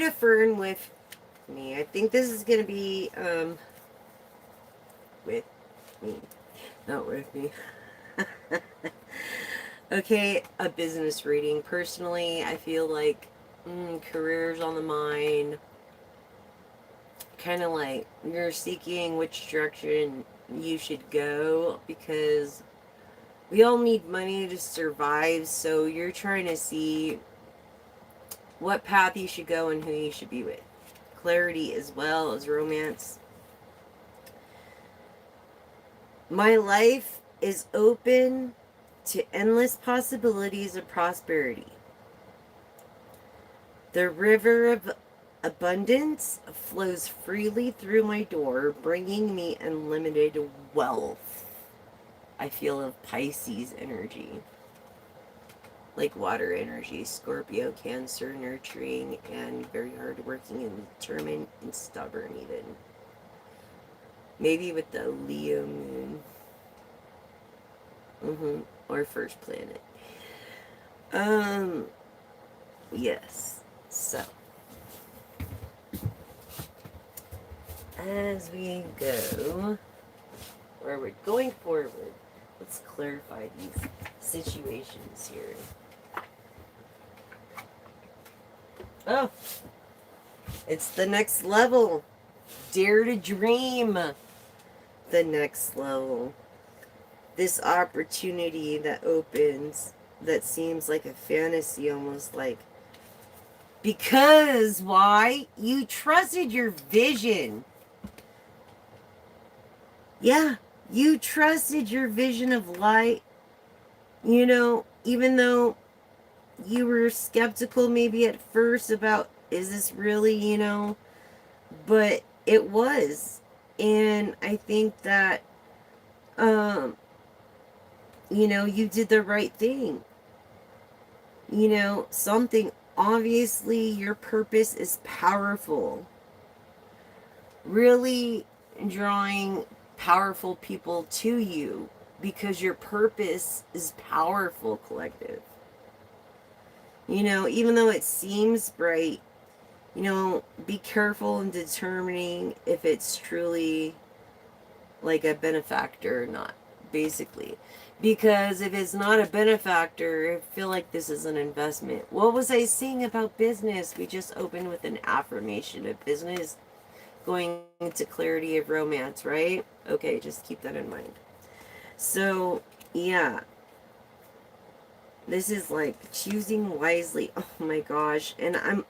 to affirm with me. I think this is going to be with me, not with me. Okay, a business reading. Personally, I feel like careers on the mind. Kind of like you're seeking which direction you should go because we all need money to survive. So you're trying to see what path you should go and who you should be with. Clarity as well as romance. My life is open to endless possibilities of prosperity. The river of abundance flows freely through my door, bringing me unlimited wealth. I feel of Pisces energy, like water energy, Scorpio, Cancer, nurturing, and very hardworking and determined and stubborn even. Maybe with the Leo moon. Or first planet. Yes. So, as we go, or we're going forward, let's clarify these situations here. Oh, it's the next level. Dare to dream. The next level. This opportunity that opens, that seems like a fantasy, almost like, because why? You trusted your vision. Yeah, you trusted your vision of light. You know, even though you were skeptical maybe at first about, is this really, but it was. And I think that, you did the right thing. Something, obviously, your purpose is powerful. Really drawing powerful people to you because your purpose is powerful, collective. Even though it seems bright, be careful in determining if it's truly like a benefactor or not, basically. Because if it's not a benefactor, I feel like this is an investment. What was I saying about business? We just opened with an affirmation of business going into clarity of romance, right? Okay, just keep that in mind. So, yeah. This is like choosing wisely. Oh my gosh. And I'm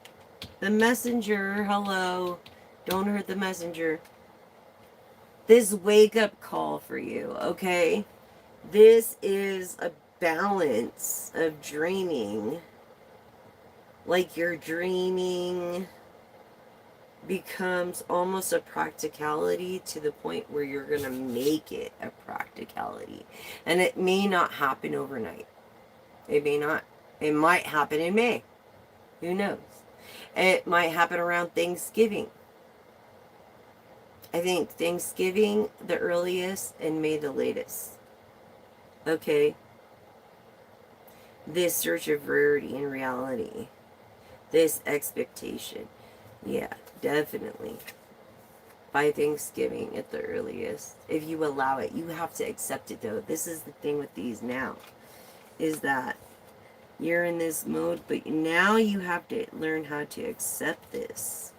the messenger. Hello. Don't hurt the messenger. This wake up call for you, okay? This is a balance of dreaming. Like your dreaming becomes almost a practicality to the point where you're going to make it a practicality. And it may not happen overnight. It may not. It might happen in May. Who knows? It might happen around Thanksgiving. I think Thanksgiving the earliest and May the latest. Okay. This search of rarity in reality. This expectation. Yeah, definitely. By Thanksgiving at the earliest. If you allow it. You have to accept it though. This is the thing with these now. Is that you're in this mode, but now you have to learn how to accept this.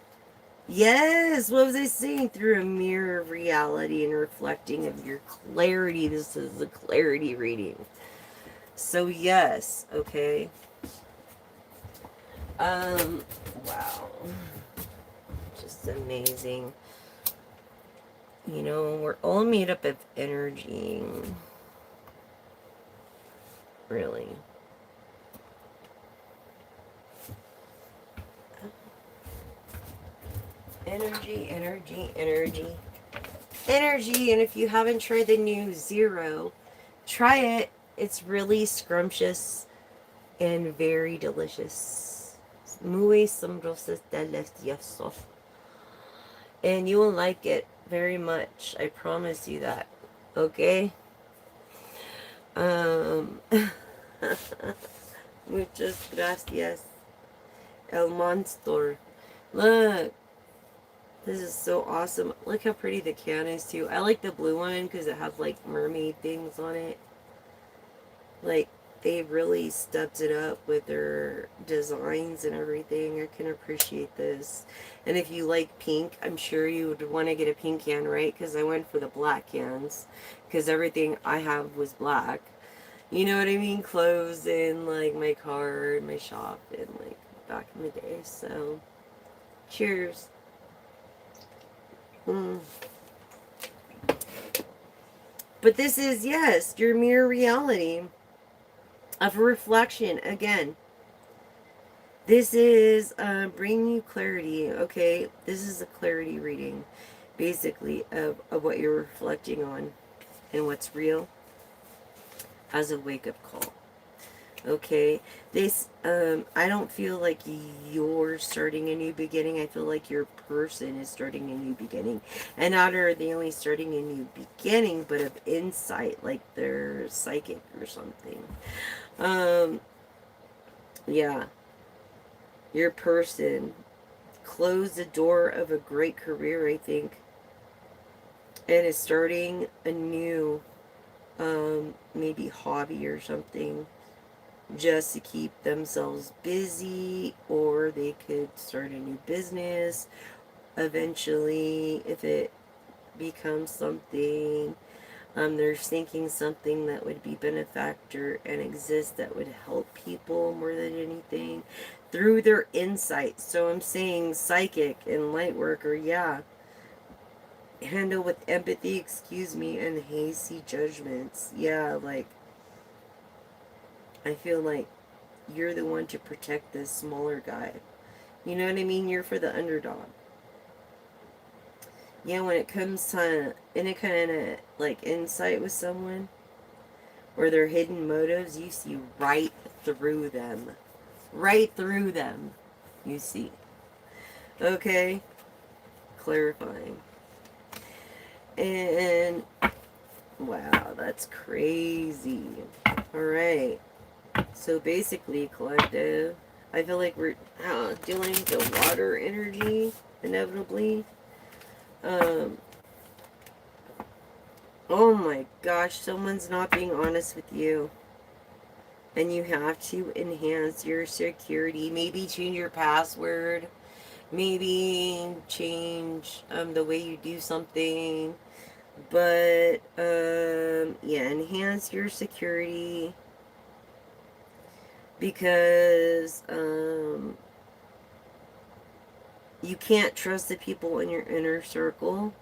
Yes, what was I saying? Through a mirror of reality and reflecting of your clarity. This is the clarity reading. So yes, okay. Wow. Just amazing. We're all made up of energy. Really. Energy, energy, energy. Energy, and if you haven't tried the new Zero, try it. It's really scrumptious and very delicious. Muy sabrosos deliciosos. And you will like it very much. I promise you that. Okay? Muchas gracias. El monster. Look. This is so awesome. Look how pretty the can is too. I like the blue one because it has like mermaid things on it. Like they really stepped it up with their designs and everything. I can appreciate this. And if you like pink, I'm sure you would want to get a pink can, right? Because I went for the black cans because everything I have was black. You know what I mean? Clothes and like my car and my shop and like back in the day. So cheers. Mm. But this is, yes, your mirror reality of a reflection. Again, this is bringing you clarity, okay? This is a clarity reading, basically, of what you're reflecting on and what's real as a wake-up call. Okay, this, I don't feel like you're starting a new beginning. I feel like your person is starting a new beginning. And not are they only starting a new beginning, but of insight, like they're psychic or something. Yeah, your person closed the door of a great career, I think, and is starting a new, maybe hobby or something, just to keep themselves busy, or they could start a new business eventually if it becomes something. They're thinking something that would be benefactor and exist that would help people more than anything through their insight. So I'm saying psychic and light worker, yeah. Handle with empathy, excuse me, and hasty judgments. Yeah, like I feel like you're the one to protect this smaller guy. You know what I mean? You're for the underdog. Yeah, when it comes to any kind of like insight with someone or their hidden motives, you see right through them. Right through them. You see. Okay? Clarifying. And wow, that's crazy. Alright. So basically, collective, I feel like we're dealing with the water energy, inevitably. Oh my gosh, someone's not being honest with you. And you have to enhance your security. Maybe change your password. Maybe change the way you do something. But, yeah, enhance your security. Because, you can't trust the people in your inner circle.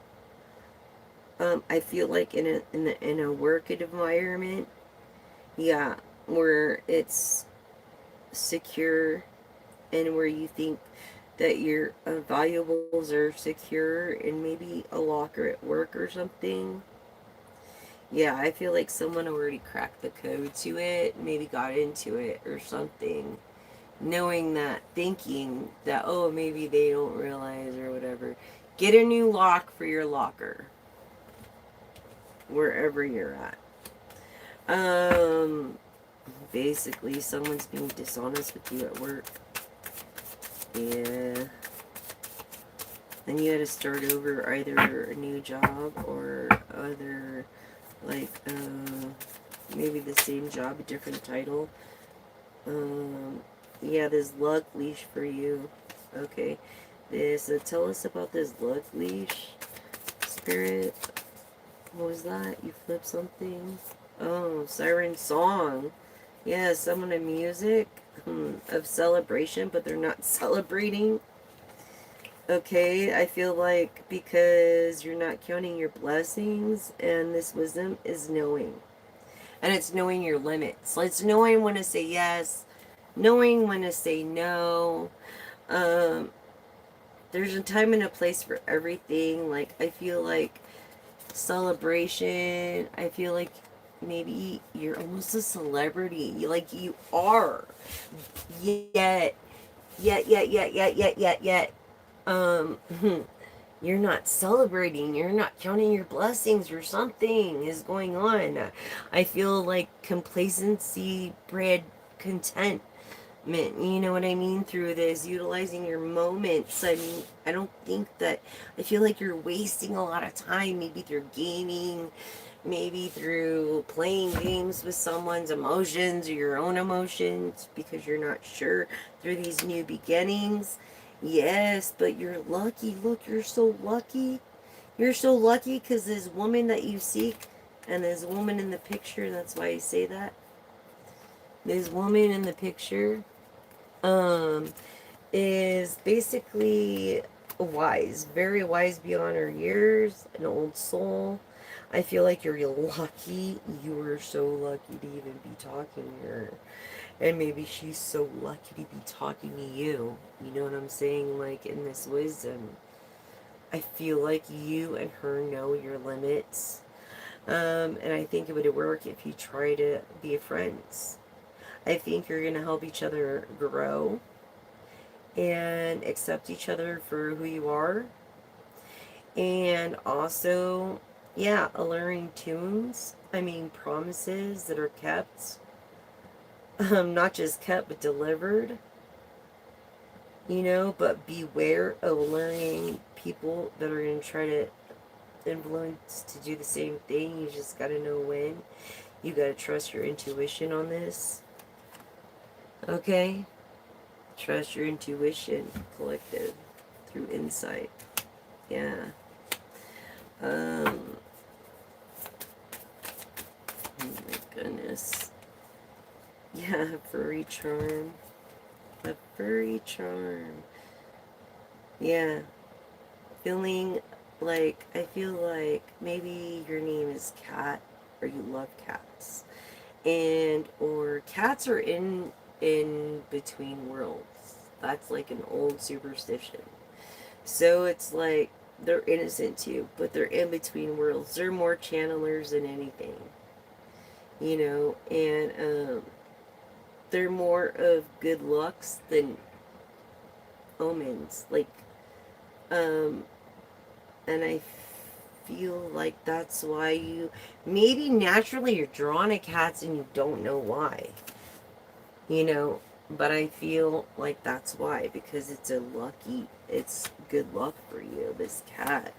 I feel like in a work environment, yeah, where it's secure and where you think that your valuables are secure, and maybe a locker at work or something. Yeah, I feel like someone already cracked the code to it, maybe got into it or something, knowing that, thinking that, oh, maybe they don't realize or whatever. Get a new lock for your locker, wherever you're at. Basically, someone's being dishonest with you at work. Yeah. And you had to start over either a new job or other, like, maybe the same job, a different title. Yeah, this luck leash for you. Okay. Tell us about this luck leash, Spirit. What was that? You flipped something? Oh, siren song. Yeah, someone in music of celebration, but they're not celebrating. Okay, I feel like because you're not counting your blessings, and this wisdom is knowing. And it's knowing your limits. It's knowing when to say yes, knowing when to say no. Um, there's a time and a place for everything. Like, I feel like celebration, I feel like maybe you're almost a celebrity. Like, you are. Yet, yet. Um, you're not celebrating. You're not counting your blessings, or something is going on. I feel like complacency bred content. You know what I mean? Through this, utilizing your moments. I mean, I don't think that, I feel like you're wasting a lot of time, maybe through gaming, maybe through playing games with someone's emotions or your own emotions because you're not sure through these new beginnings. Yes, but you're lucky. Look, you're so lucky. You're so lucky because this woman that you seek and this woman in the picture, that's why I say that. This woman in the picture um, is basically wise, very wise beyond her years, an old soul. I feel like you're lucky. You are so lucky to even be talking to her. And maybe she's so lucky to be talking to you. You know what I'm saying? Like, in this wisdom, I feel like you and her know your limits. And I think it would work if you try to be friends. I think you're going to help each other grow and accept each other for who you are. And also, yeah, alluring tunes. I mean, promises that are kept. Not just kept, but delivered. You know, but beware of alluring people that are going to try to influence to do the same thing. You just got to know when. You got to trust your intuition on this. Okay? Trust your intuition, collective, through insight. Yeah. Oh my goodness. Yeah, furry charm. A furry charm. Yeah. Feeling like, I feel like maybe your name is Cat, or you love cats. And, or cats are in between worlds. That's like an old superstition. So it's like, they're innocent too, but they're in between worlds. They're more channelers than anything. You know, and they're more of good lucks than omens. Like, um, and I feel like that's why you, maybe naturally you're drawn to cats and you don't know why. You know, but I feel like that's why, because it's good luck for you, this cat.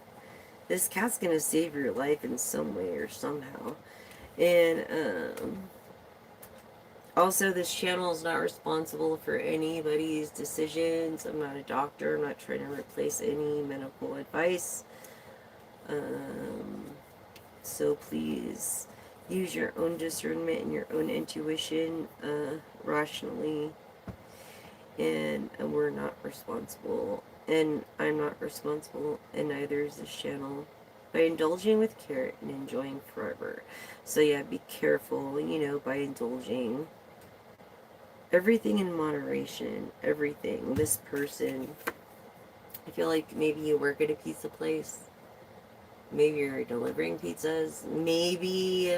This cat's gonna save your life in some way or somehow. And, also, this channel is not responsible for anybody's decisions. I'm not a doctor. I'm not trying to replace any medical advice. Um, so please use your own discernment and your own intuition rationally. And we're not responsible. And I'm not responsible, and neither is this channel. By indulging with care and enjoying forever. So yeah, be careful, you know, by indulging. Everything in moderation. Everything. This person, I feel like maybe you work at a pizza place. Maybe you're delivering pizzas. Maybe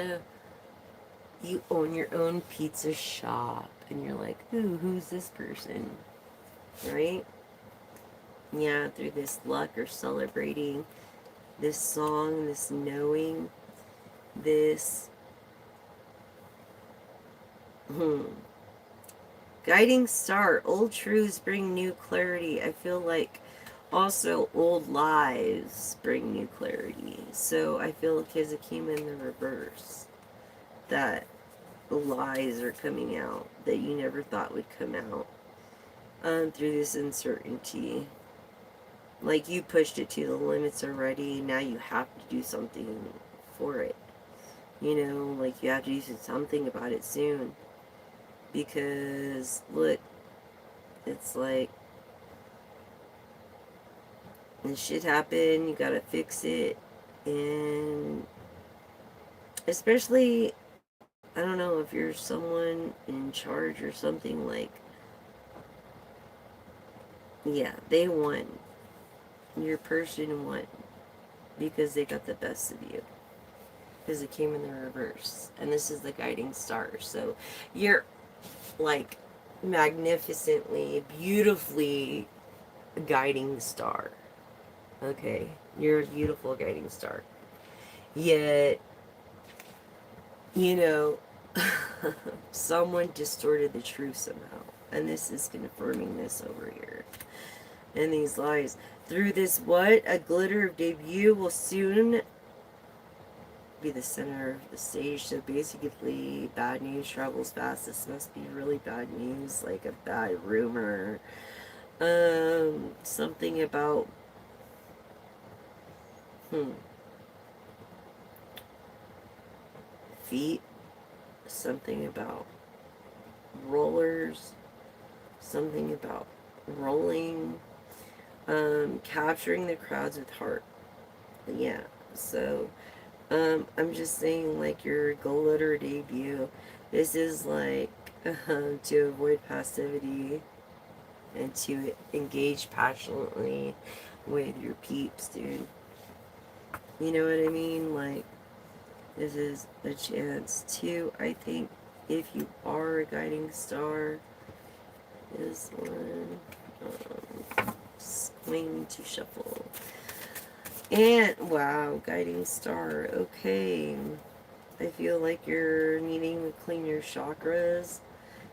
you own your own pizza shop. And you're like, ooh, who's this person? Right? Yeah, through this luck or celebrating this song, this knowing, this guiding star. Old truths bring new clarity. I feel like also old lies bring new clarity. So I feel like as it came in the reverse, that lies are coming out that you never thought would come out through this uncertainty. Like you pushed it to the limits already, now you have to do something for it. You know, like you have to do something about it soon. Because, look, it's like, this shit happened, you gotta fix it. And especially, I don't know, if you're someone in charge or something, like, yeah, they won. Your person won. Because they got the best of you. Because it came in the reverse. And this is the guiding star. So you're like magnificently, beautifully guiding star. Okay? You're a beautiful guiding star. Yet, you know, someone distorted the truth somehow. And this is confirming this over here. And these lies. Through this what? A glitter of debut will soon be the center of the stage. So basically, bad news travels fast. This must be really bad news, like a bad rumor. Something about feet. Something about rollers. Something about rolling. Capturing the crowds with heart. Yeah. So I'm just saying, like, your glitter debut. This is like to avoid passivity and to engage passionately with your peeps, dude. You know what I mean? Like, this is a chance to, I think, if you are a guiding star, this one, just going to shuffle. And, wow, guiding star, okay. I feel like you're needing to clean your chakras.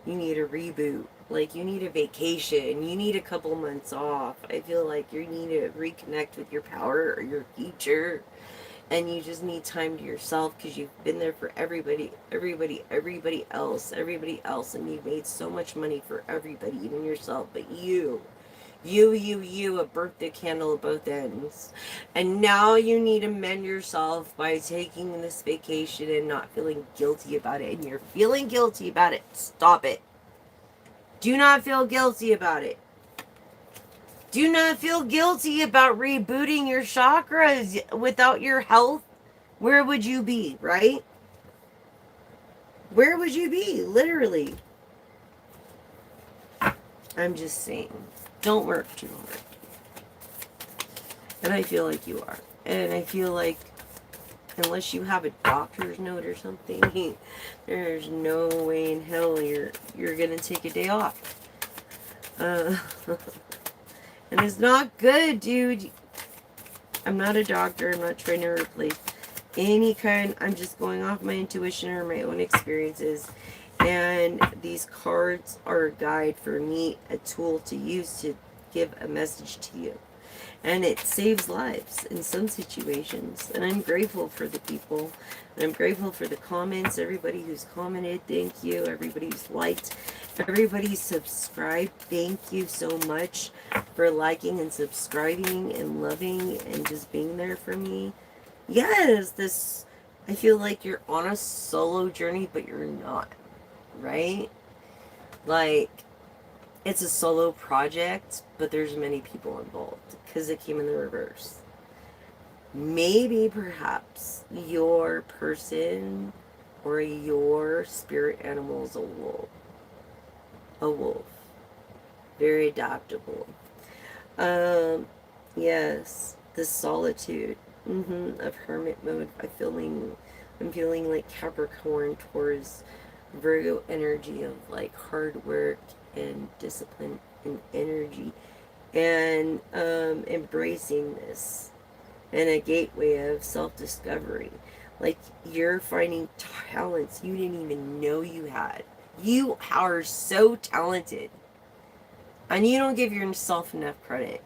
You need a reboot. Like, you need a vacation. You need a couple months off. I feel like you need to reconnect with your power or your future. And you just need time to yourself because you've been there for everybody else. And you've made so much money for everybody, even yourself. But you have burnt the candle at both ends. And now you need to mend yourself by taking this vacation and not feeling guilty about it. And you're feeling guilty about it. Stop it. Do not feel guilty about it. Do not feel guilty about rebooting your chakras. Without your health, where would you be, right? Where would you be, literally? I'm just saying, don't work too hard. And I feel like you are. And I feel like, unless you have a doctor's note or something, there's no way in hell you're gonna take a day off. And it's not good, dude. I'm not a doctor. I'm not trying to replace any kind. I'm just going off my intuition or my own experiences. And these cards are a guide for me, a tool to use to give a message to you. And it saves lives in some situations. And I'm grateful for the people. And I'm grateful for the comments. Everybody who's commented, thank you. Everybody who's liked. Everybody subscribed, thank you so much for liking and subscribing and loving and just being there for me. Yes, I feel like you're on a solo journey, but you're not, right? Like, it's a solo project, but there's many people involved because it came in the reverse. Maybe, perhaps, your person or your spirit animal is a wolf. A wolf. Very adaptable. Yes, the solitude of hermit mode. I'm feeling like Capricorn towards Virgo energy of like hard work and discipline and energy and embracing this and a gateway of self-discovery. Like, you're finding talents you didn't even know you had. You are so talented. And you don't give yourself enough credit.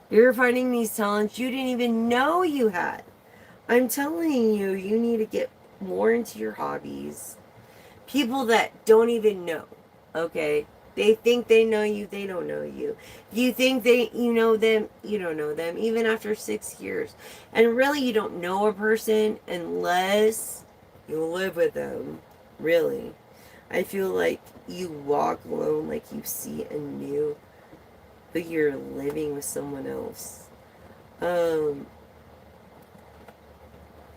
You're finding these talents you didn't even know you had. I'm telling you, you need to get more into your hobbies. People that don't even know, okay? They think they know you, they don't know you. You think you know them, you don't know them, even after 6 years. And really, you don't know a person unless you live with them, really. I feel like you walk alone like you see anew, but you're living with someone else.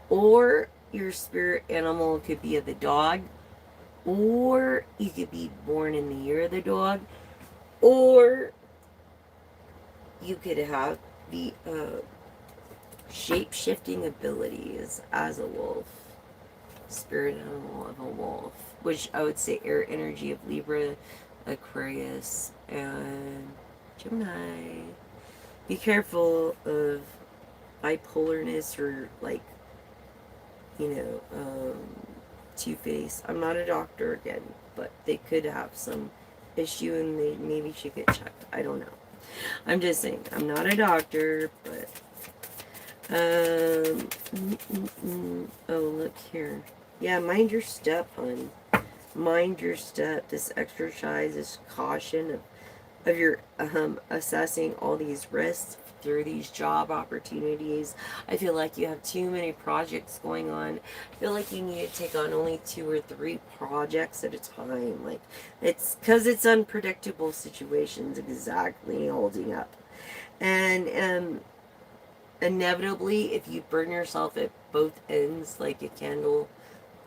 Or your spirit animal could be the dog, or you could be born in the year of the dog, or you could have the shape-shifting abilities as a wolf. Spirit animal of a wolf, which I would say air energy of Libra, Aquarius, and Gemini. Be careful of bipolarness or like, two-face. I'm not a doctor again, but they could have some issue and they maybe should get checked. I don't know. I'm just saying. I'm not a doctor, but oh, look here. Yeah, mind your step, hon. Mind your step. This exercise, this caution of your assessing all these risks through these job opportunities. I feel like you have too many projects going on. I feel like you need to take on only 2 or 3 projects at a time. Like, it's because it's unpredictable situations exactly holding up. And inevitably, if you burn yourself at both ends like a candle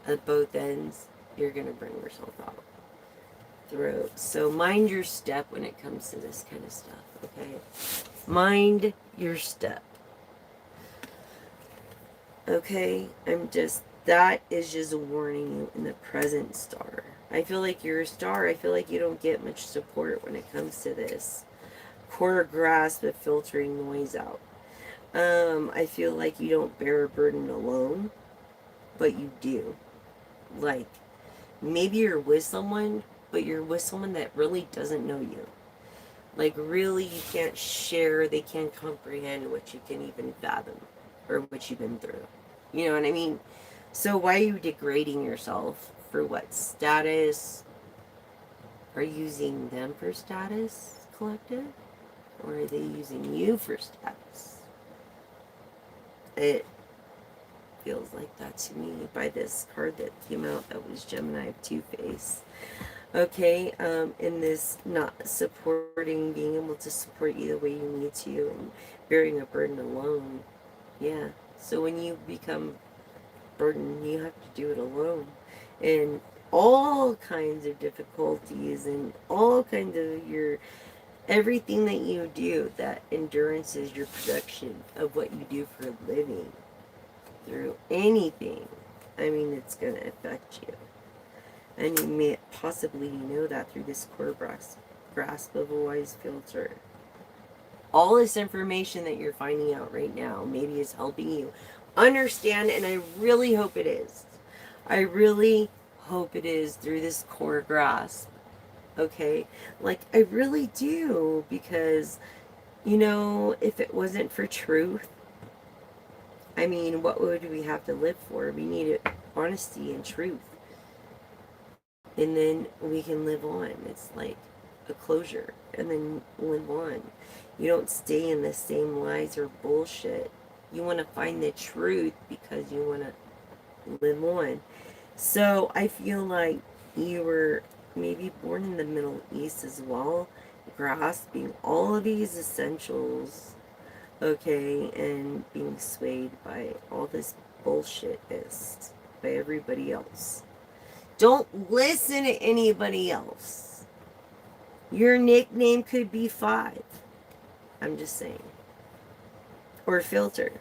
at both ends, you're going to burn yourself out. Throat. So mind your step when it comes to this kind of stuff, okay? Mind your step. Okay? That is just warning you in the present star. I feel like you're a star. I feel like you don't get much support when it comes to this. Core grasp of filtering noise out. I feel like you don't bear a burden alone, but you do. Like, maybe you're with someone, but you're with someone that really doesn't know you. Like, really, you can't share, they can't comprehend what you can even fathom or what you've been through. You know what I mean? So, why are you degrading yourself for what? Status? Are you using them for status, collective? Or are they using you for status? It feels like that to me by this card that came out that was Gemini of Two-Face. Okay, in this not supporting, being able to support you the way you need to and bearing a burden alone. Yeah, so when you become burdened, you have to do it alone. And all kinds of difficulties and all kinds of everything that you do, that endurance is your production of what you do for a living. Through anything, I mean, it's going to affect you. And you may possibly know that through this core grasp of a wise filter. All this information that you're finding out right now maybe is helping you understand, and I really hope it is. I really hope it is through this core grasp. Okay? Like, I really do, because, if it wasn't for truth, I mean, what would we have to live for? We need honesty and truth. And then we can live on. It's like a closure. And then live on. You don't stay in the same lies or bullshit. You want to find the truth because you want to live on. So I feel like you were maybe born in the Middle East as well, grasping all of these essentials, okay, and being swayed by all this bullshit by everybody else. Don't listen to anybody else. Your nickname could be 5. I'm just saying. Or filter.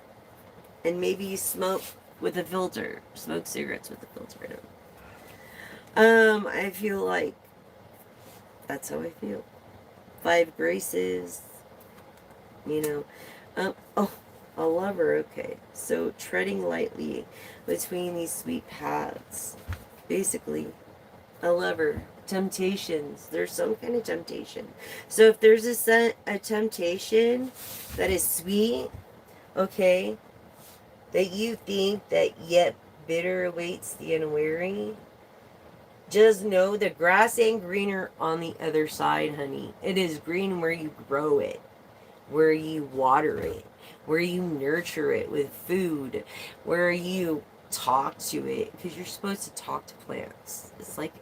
And maybe you smoke with a filter. Smoke cigarettes with a filter. I feel like that's how I feel. 5 graces. Oh, a lover. Okay. So treading lightly between these sweet paths. Basically, a lover. Temptations. There's some kind of temptation. So if there's a temptation that is sweet, okay, that you think that yet bitter awaits the unwary, just know the grass ain't greener on the other side, honey. It is green where you grow it, where you water it, where you nurture it with food, where you talk to it, because you're supposed to talk to plants. It's like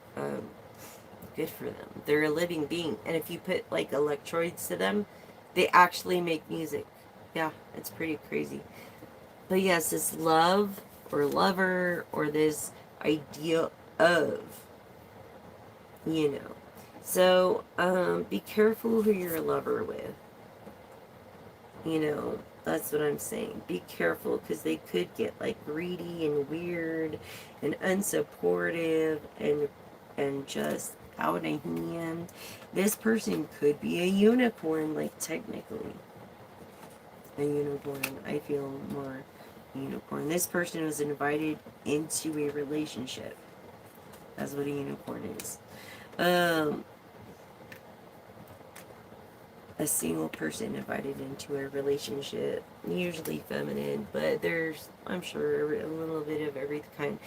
good for them. They're a living being, and if you put like electrodes to them, they actually make music. Yeah, it's pretty crazy. But yes, this love or lover or this idea of, so be careful who you're a lover with. That's what I'm saying. Be careful, because they could get like greedy and weird and unsupportive and just out of hand. This person could be a unicorn, like technically. A unicorn. I feel more unicorn. This person was invited into a relationship. That's what a unicorn is. a single person invited into a relationship, usually feminine, but there's, I'm sure, a little bit of every kind.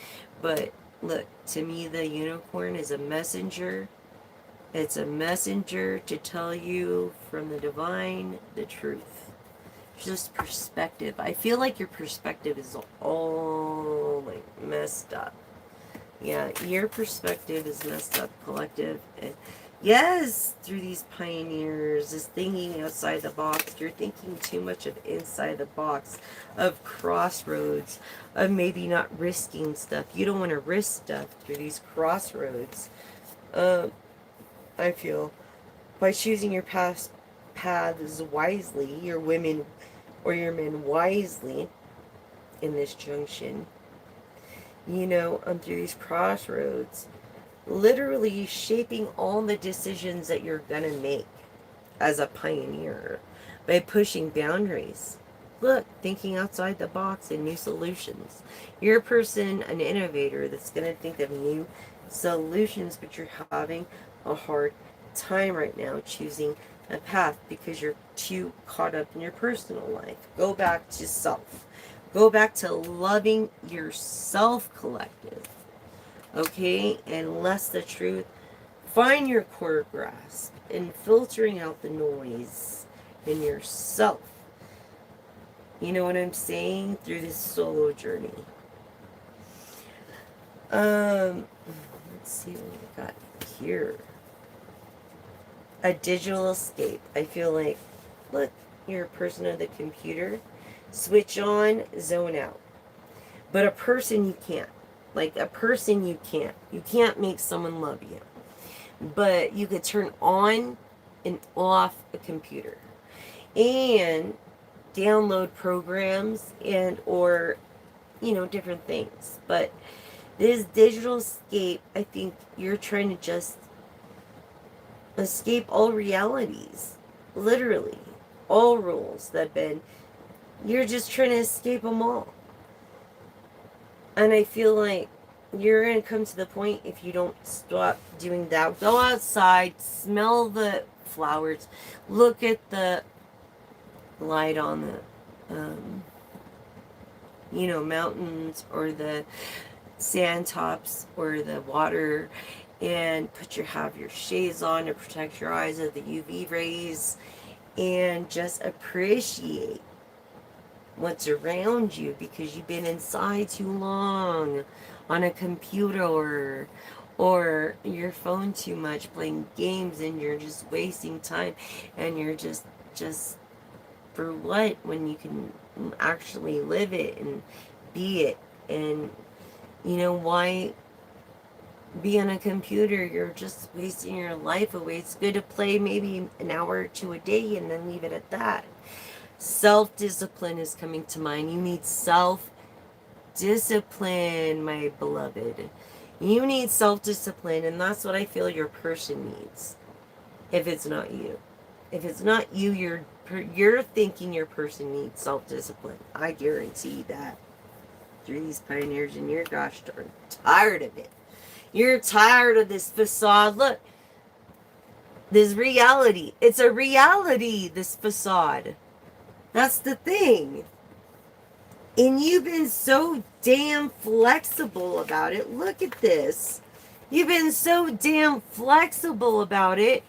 But look, to me, the unicorn is a messenger. It's a messenger to tell you from the divine the truth. Just perspective. I feel like your perspective is all like messed up. Yeah, your perspective is messed up, collective. Yes, through these pioneers, is thinking outside the box. You're thinking too much of inside the box, of crossroads, of maybe not risking stuff. You don't want to risk stuff through these crossroads. I feel by choosing your paths wisely, your women or your men wisely in this junction, through these crossroads, literally shaping all the decisions that you're gonna make as a pioneer by pushing boundaries. Look, thinking outside the box and new solutions. You're a person, an innovator that's gonna think of new solutions, but you're having a hard time right now choosing a path because you're too caught up in your personal life. Go back to self. Go back to loving yourself, collective. Okay? And less the truth. Find your core grasp in filtering out the noise in yourself. You know what I'm saying? Through this solo journey. Let's see what we got here. A digital escape. I feel like, look, you're a person of the computer. Switch on, zone out. But a person you can't. Like a person you can't. You can't make someone love you. But you could turn on and off a computer. And download programs and or, different things. But this digital escape, I think you're trying to just escape all realities. Literally. All rules that have been, you're just trying to escape them all. And I feel like you're going to come to the point, if you don't stop doing that, go outside, smell the flowers, look at the light on the, mountains or the sand tops or the water, and have your shades on to protect your eyes of the UV rays, and just appreciate what's around you, because you've been inside too long on a computer or your phone too much playing games, and you're just wasting time, and you're just for what, when you can actually live it and be it. And why be on a computer? You're just wasting your life away. It's good to play maybe an hour or two a day and then leave it at that. Self-discipline is coming to mind. You need self-discipline, my beloved. You need self-discipline, and that's what I feel your person needs. If it's not you. If it's not you, you're thinking your person needs self-discipline. I guarantee that. Through these pioneers, and you're gosh darn tired of it. You're tired of this facade. Look. This reality. It's a reality, this facade. That's the thing. And you've been so damn flexible about it. Look at this. You've been so damn flexible about it.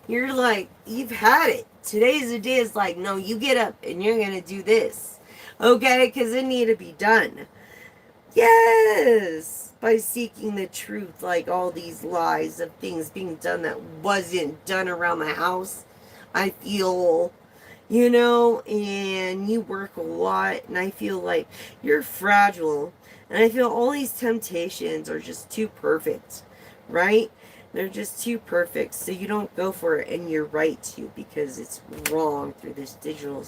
You're like, you've had it. Today's the day. It's like, no, you get up and you're going to do this. Okay? Because it need to be done. Yes. By seeking the truth, like all these lies of things being done that wasn't done around the house. I feel, and you work a lot, and I feel like you're fragile, and I feel all these temptations are just too perfect, right? They're just too perfect, so you don't go for it, and you're right to, because it's wrong through this digital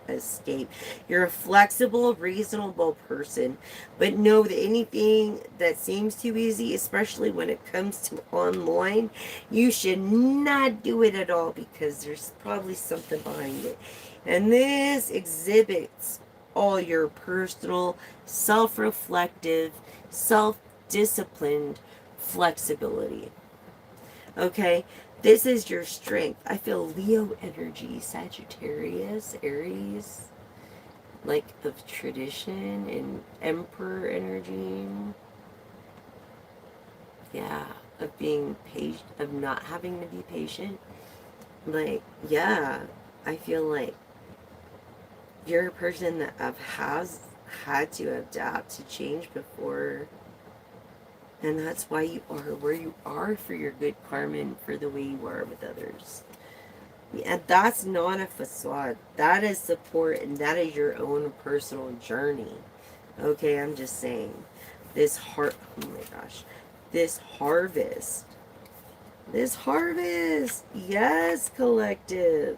escape. You're a flexible, reasonable person, but know that anything that seems too easy, especially when it comes to online, you should not do it at all, because there's probably something behind it. And this exhibits all your personal, self-reflective, self-disciplined flexibility. Okay? This is your strength. I feel Leo energy, Sagittarius, Aries, like of tradition and Emperor energy. Yeah, of being patient, of not having to be patient. Like, yeah, I feel like you're a person that has had to adapt to change before. And that's why you are where you are, for your good karma and for the way you are with others. And that's not a facade. That is support and that is your own personal journey. Okay, I'm just saying. Oh my gosh. This harvest. This harvest. Yes, collective.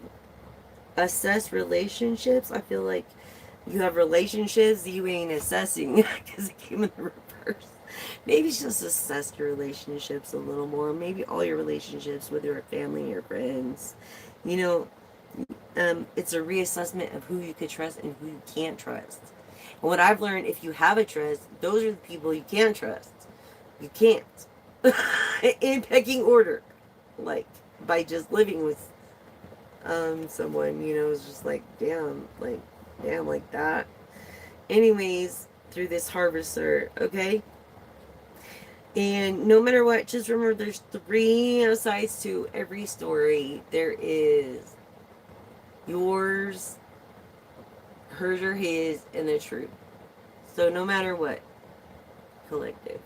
Assess relationships. I feel like you have relationships you ain't assessing because it came in the reverse. Maybe just assess your relationships a little more. Maybe all your relationships with your family, your friends. You know, it's a reassessment of who you could trust and who you can't trust. And what I've learned, if you have a trust, those are the people you can trust. You can't. In pecking order. Like, by just living with someone, it's just like, damn, like that. Anyways, through this harvester, okay? And no matter what, just remember there's three sides to every story. There is yours, hers or his, and the truth. So no matter what, collective,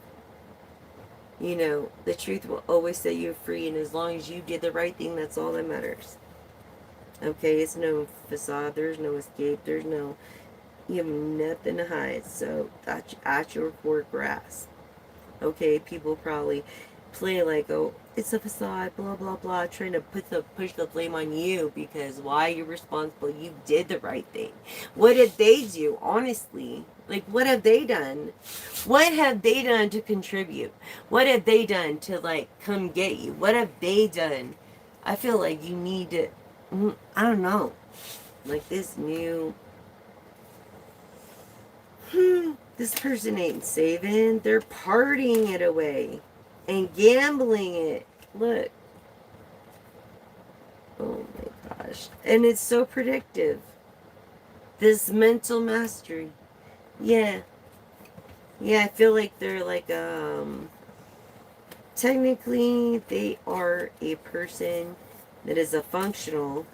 the truth will always set you free, and as long as you did the right thing, that's all that matters. Okay, it's no facade, there's no escape, you have nothing to hide, so that's at your core grasp. Okay, people probably play like, oh, it's a facade, blah blah blah, trying to push the blame on you because why you're responsible. You did the right thing. What did they do? Honestly, like, what have they done? What have they done to contribute? What have they done to like come get you? What have they done? I feel like you need to. I don't know, like this new. This person ain't saving. They're partying it away and gambling it. Look. Oh my gosh. And it's so predictive. This mental mastery. Yeah. Yeah, I feel like they're like, technically they are a person that is a functional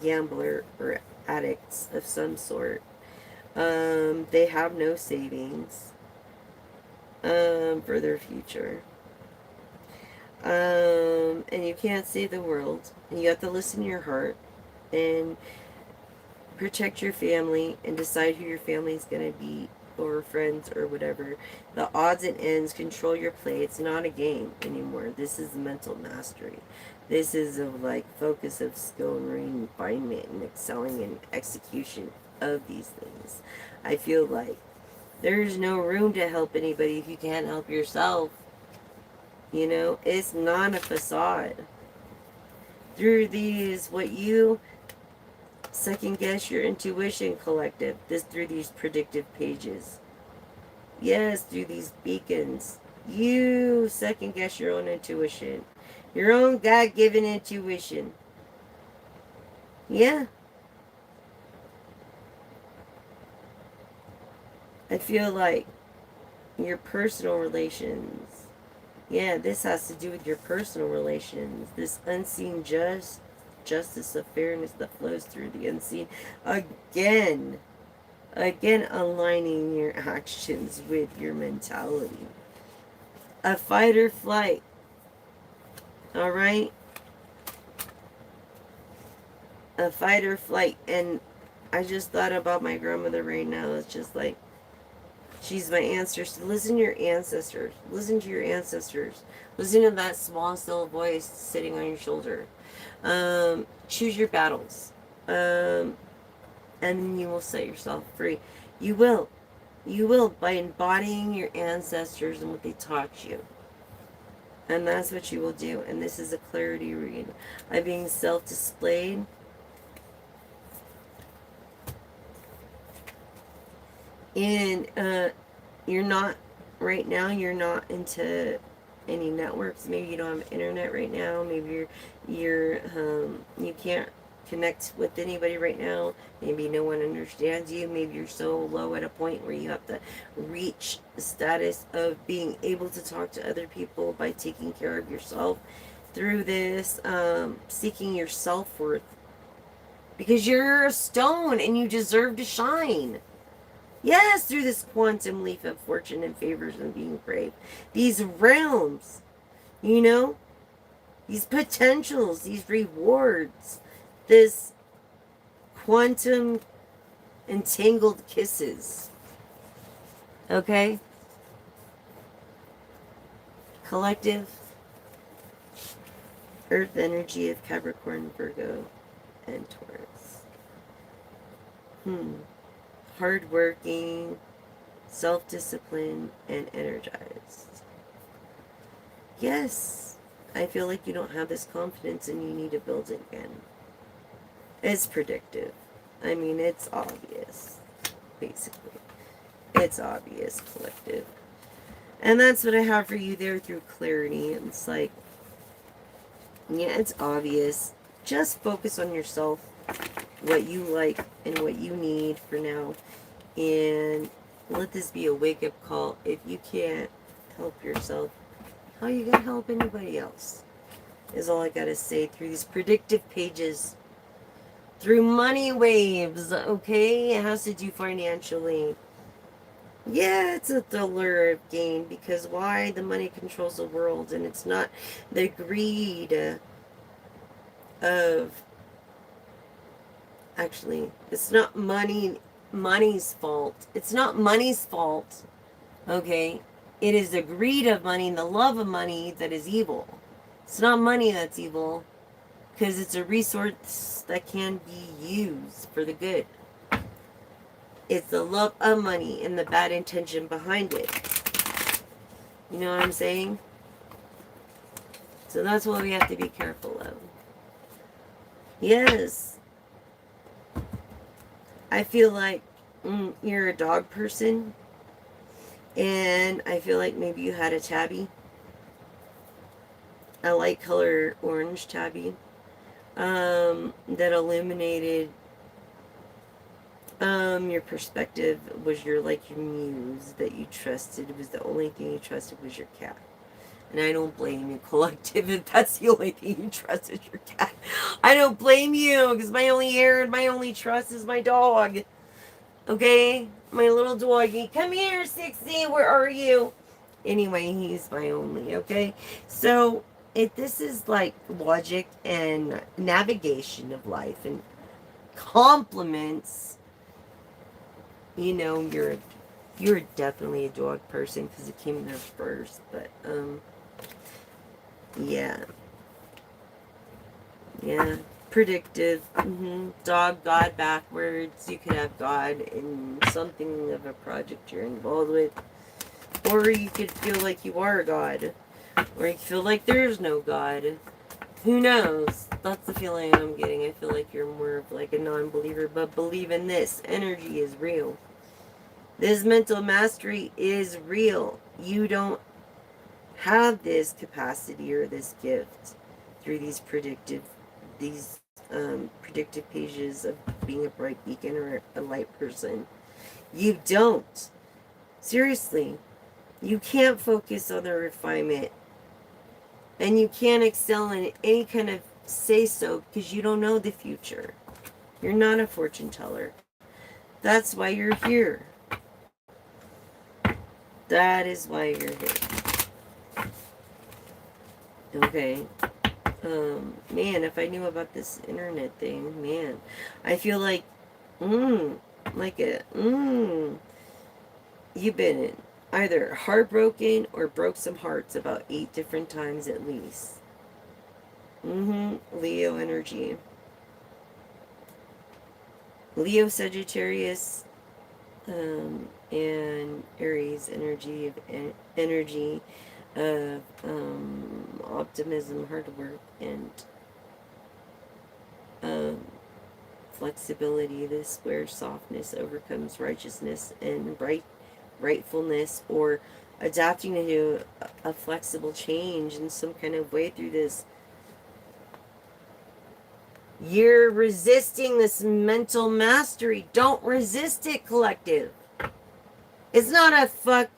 gambler or addicts of some sort. They have no savings for their future. And you can't save the world. And you have to listen to your heart and protect your family and decide who your family is going to be, or friends or whatever. The odds and ends control your play. It's not a game anymore. This is mental mastery. This is of like focus of skill and refinement and excelling in execution of these things. I feel like there's no room to help anybody if you can't help yourself. It's not a facade. Through these, what you second guess your intuition, collective, through these predictive pages. Yes, through these beacons. You second guess your own intuition. Your own God given intuition. Yeah. I feel like your personal relations. Yeah, this has to do with your personal relations. This unseen justice of fairness that flows through the unseen. Again, aligning your actions with your mentality. A fight or flight. All right? A fight or flight. And I just thought about my grandmother right now. It's just like, she's my ancestor. Listen to your ancestors. Listen to your ancestors. Listen to that small, still voice sitting on your shoulder. Choose your battles. And then you will set yourself free. You will. You will, by embodying your ancestors and what they taught you. And that's what you will do. And this is a clarity read. I'm being self-displayed. And you're not, right now, you're not into any networks. Maybe you don't have internet right now. Maybe you can't connect with anybody right now. Maybe no one understands you. Maybe you're so low at a point where you have to reach the status of being able to talk to other people by taking care of yourself through this, seeking your self-worth, because you're a stone and you deserve to shine. Yes, through this quantum leap of fortune and favors and being brave. These realms, you know, these potentials, these rewards, this quantum entangled kisses. Okay? Collective earth energy of Capricorn, Virgo, and Taurus. Hardworking, self-disciplined, and energized. Yes, I feel like you don't have this confidence and you need to build it again. It's predictive. I mean, it's obvious, basically. It's obvious, collective. And that's what I have for you there through clarity. It's like, yeah, it's obvious. Just focus on yourself, what you like and what you need for now. And let this be a wake-up call. If you can't help yourself, how are you going to help anybody else? Is all I got to say through these predictive pages. Through money waves, okay? It has to do financially. Yeah, it's a thriller of gain, because why? The money controls the world, and it's not the greed of... Actually, it's not money's fault. It's not money's fault, okay? It is the greed of money and the love of money that is evil. It's not money that's evil, because it's a resource that can be used for the good. It's the love of money and the bad intention behind it. You know what I'm saying? So that's what we have to be careful of. Yes. I feel like you're a dog person. And I feel like maybe you had a tabby. A light color orange tabby. That illuminated your perspective, was your muse that you trusted. It was the only thing you trusted was your cat. And I don't blame you, collective, if that's the only thing you trust is your cat. I don't blame you, because my only air and my only trust is my dog. Okay? My little doggy. Come here, 60, where are you? Anyway, he's my only, okay? So, this is like logic and navigation of life and compliments. You know, you're definitely a dog person because it came there first, but yeah, predictive. Dog, God backwards. You could have God in something of a project you're involved with, or you could feel like you are a God, or you feel like there's no God. Who knows? That's the feeling I'm getting. I feel like you're more of like a non-believer, but believe in this. Energy is real. This mental mastery is real. You don't have this capacity or this gift through these predictive pages of being a bright beacon or a light person. You don't. Seriously. You can't focus on the refinement. And you can't excel in any kind of say-so because you don't know the future. You're not a fortune teller. That's why you're here. That is why you're here. Okay. Man, if I knew about this internet thing, man, I feel like, you've been either heartbroken or broke some hearts about 8 different times at least. Leo energy. Leo, Sagittarius, and Aries energy of optimism, hard work, and flexibility. This where softness overcomes righteousness and rightfulness, or adapting to a flexible change in some kind of way through this. You're resisting this mental mastery. Don't resist it, collective. It's not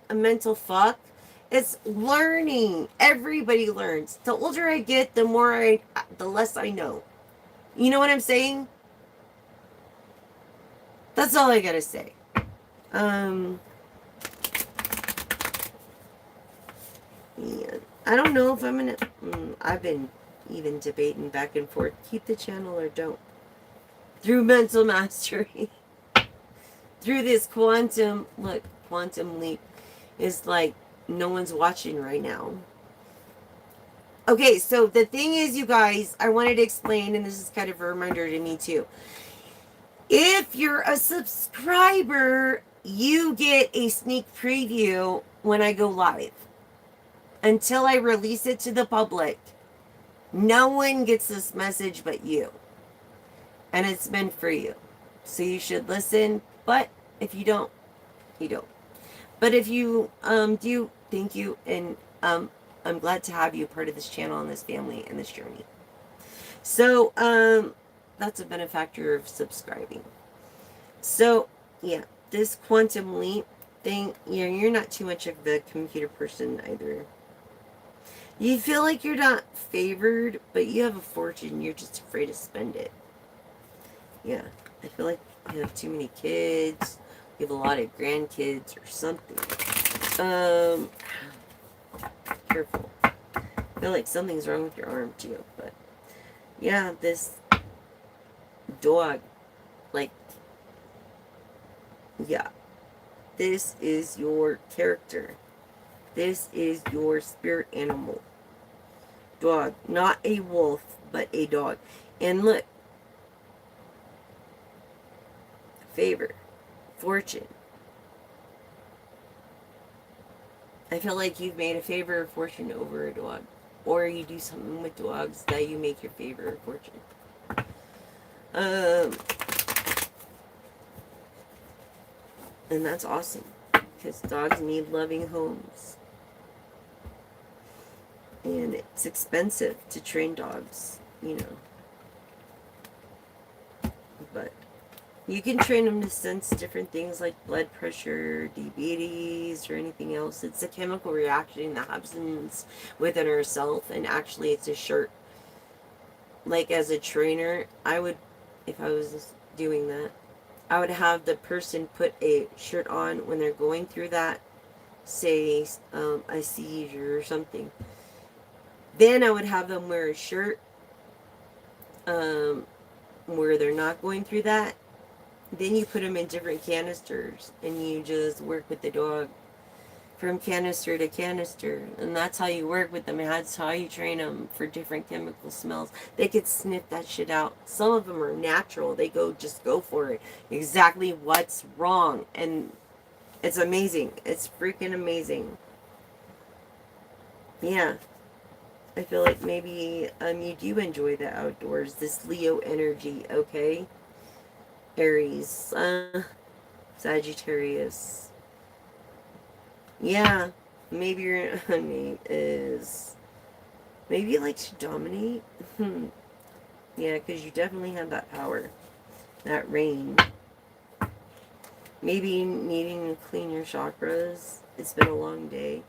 a mental fuck. It's learning. Everybody learns. The older I get, the less I know. You know what I'm saying? That's all I gotta say. Man, I don't know if I'm gonna. I've been even debating back and forth. Keep the channel or don't. Through mental mastery. Through this quantum leap is like no one's watching right now. Okay, so the thing is, you guys, I wanted to explain, and this is kind of a reminder to me too. If you're a subscriber, you get a sneak preview when I go live. Until I release it to the public, no one gets this message but you. And it's meant for you. So you should listen, but if you don't, you don't. But if you do, thank you, and I'm glad to have you part of this channel and this family and this journey. So that's a benefactor of subscribing. So yeah, this quantum leap thing, you're not too much of a computer person either. You feel like you're not favored, but you have a fortune. You're just afraid to spend it. Yeah, I feel like you have too many kids. You have a lot of grandkids or something. Careful. I feel like something's wrong with your arm too. But yeah, this dog, like, yeah, this is your character. This is your spirit animal. Dog. Not a wolf, but a dog. And look. Favor. Fortune. I feel like you've made a favor or fortune over a dog. Or you do something with dogs that you make your favor or fortune. And that's awesome. Because dogs need loving homes. And it's expensive to train dogs, you know. But you can train them to sense different things like blood pressure, diabetes, or anything else. It's a chemical reaction that happens within ourselves, and actually it's a shirt. Like as a trainer, I would, if I was doing that, I would have the person put a shirt on when they're going through that, say, a seizure or something. Then I would have them wear a shirt where they're not going through that. Then you put them in different canisters and you just work with the dog from canister to canister. And that's how you work with them. And that's how you train them for different chemical smells. They could sniff that shit out. Some of them are natural. They just go for it. Exactly what's wrong. And it's amazing. It's freaking amazing. Yeah. I feel like maybe you do enjoy the outdoors. This Leo energy, okay? Aries, Sagittarius. Yeah, maybe your honey is... Maybe you like to dominate? Yeah, because you definitely have that power. That rain. Maybe needing to clean your chakras. It's been a long day.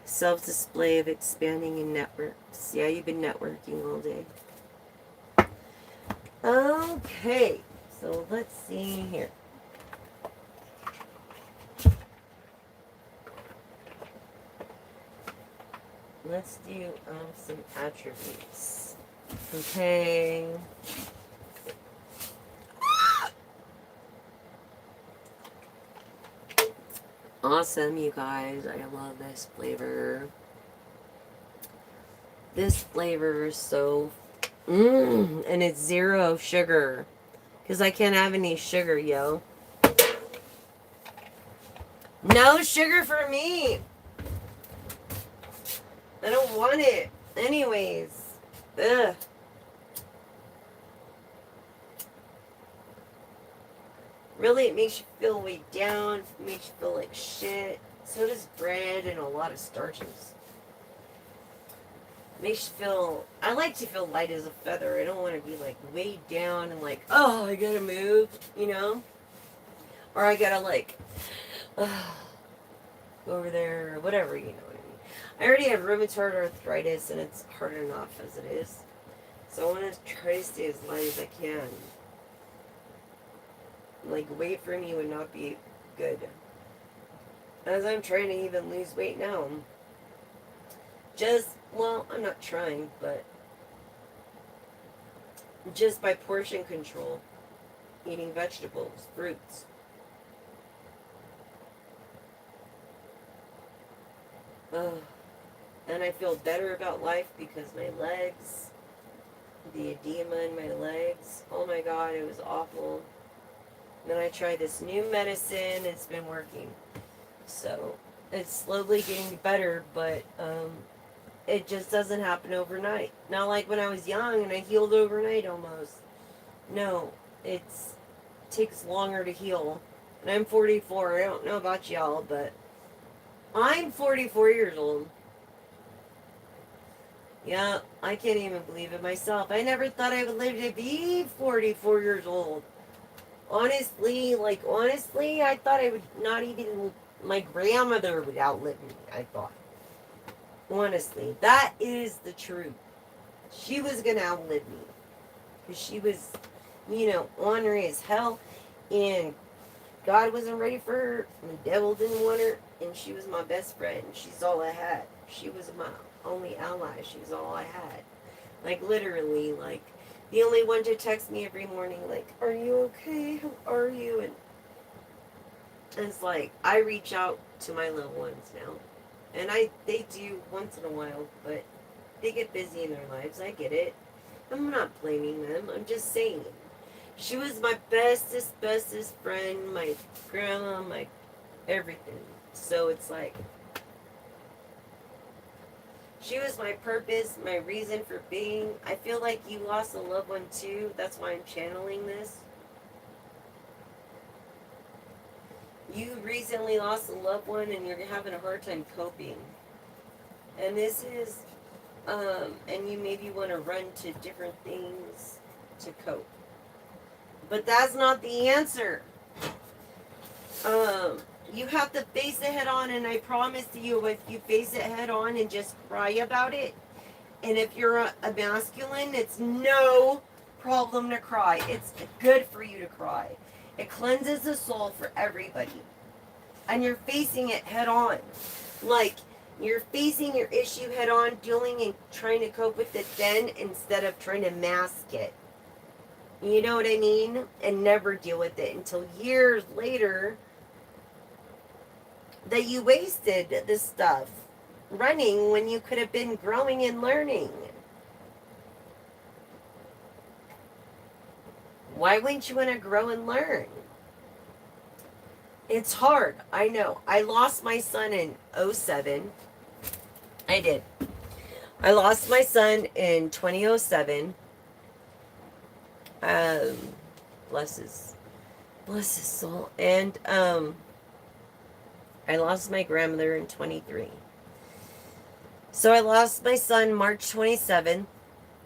Self-display of expanding in networks. Yeah, you've been networking all day. Okay, so let's see here. Let's do some attributes. Okay. Awesome, you guys. I love this flavor. This flavor is so... and it's 0 sugar. Because I can't have any sugar, yo. No sugar for me. I don't want it. Anyways. Ugh. Really, it makes you feel weighed down. It makes you feel like shit. So does bread and a lot of starches. Makes you feel, I like to feel light as a feather. I don't want to be like weighed down and like, oh, I gotta move, you know? Or I gotta like, go over there or whatever, you know what I mean? I already have rheumatoid arthritis and it's hard enough as it is. So I want to try to stay as light as I can. Like, weight for me would not be good. As I'm trying to even lose weight now. Just, well, I'm not trying, but just by portion control. Eating vegetables, fruits. Ugh. And I feel better about life because my legs, the edema in my legs, oh my god, it was awful. Then I tried this new medicine, it's been working. So, it's slowly getting better, but it just doesn't happen overnight. Not like when I was young and I healed overnight almost. No, it takes longer to heal. And I'm 44, I don't know about y'all, but I'm 44 years old. Yeah, I can't even believe it myself. I never thought I would live to be 44 years old. Honestly, I thought I would not even, my grandmother would outlive me, I thought. Honestly, that is the truth. She was going to outlive me. Because she was, ornery as hell. And God wasn't ready for her. The devil didn't want her. And she was my best friend. She's all I had. She was my only ally. She was all I had. Like, literally, like, the only one to text me every morning, like, are you okay? How are you? And it's like, I reach out to my loved ones now. And they do once in a while, but they get busy in their lives. I get it. I'm not blaming them. I'm just saying. She was my bestest friend, my grandma, my everything. So it's like, she was my purpose, my reason for being. I feel like you lost a loved one too. That's why I'm channeling this. You recently lost a loved one and you're having a hard time coping. And this is, and you maybe want to run to different things to cope. But that's not the answer. You have to face it head on, and I promise you, if you face it head on and just cry about it, and if you're a masculine, it's no problem to cry. It's good for you to cry. It cleanses the soul for everybody. And you're facing it head on. Like, you're facing your issue head on, dealing and trying to cope with it then, instead of trying to mask it. You know what I mean? And never deal with it until years later that you wasted this stuff running when you could have been growing and learning. Why wouldn't you want to grow and learn? It's hard. I know. I lost my son in 2007. I did. I lost my son in 2007. Bless his soul. And I lost my grandmother in 23. So I lost my son March 27th,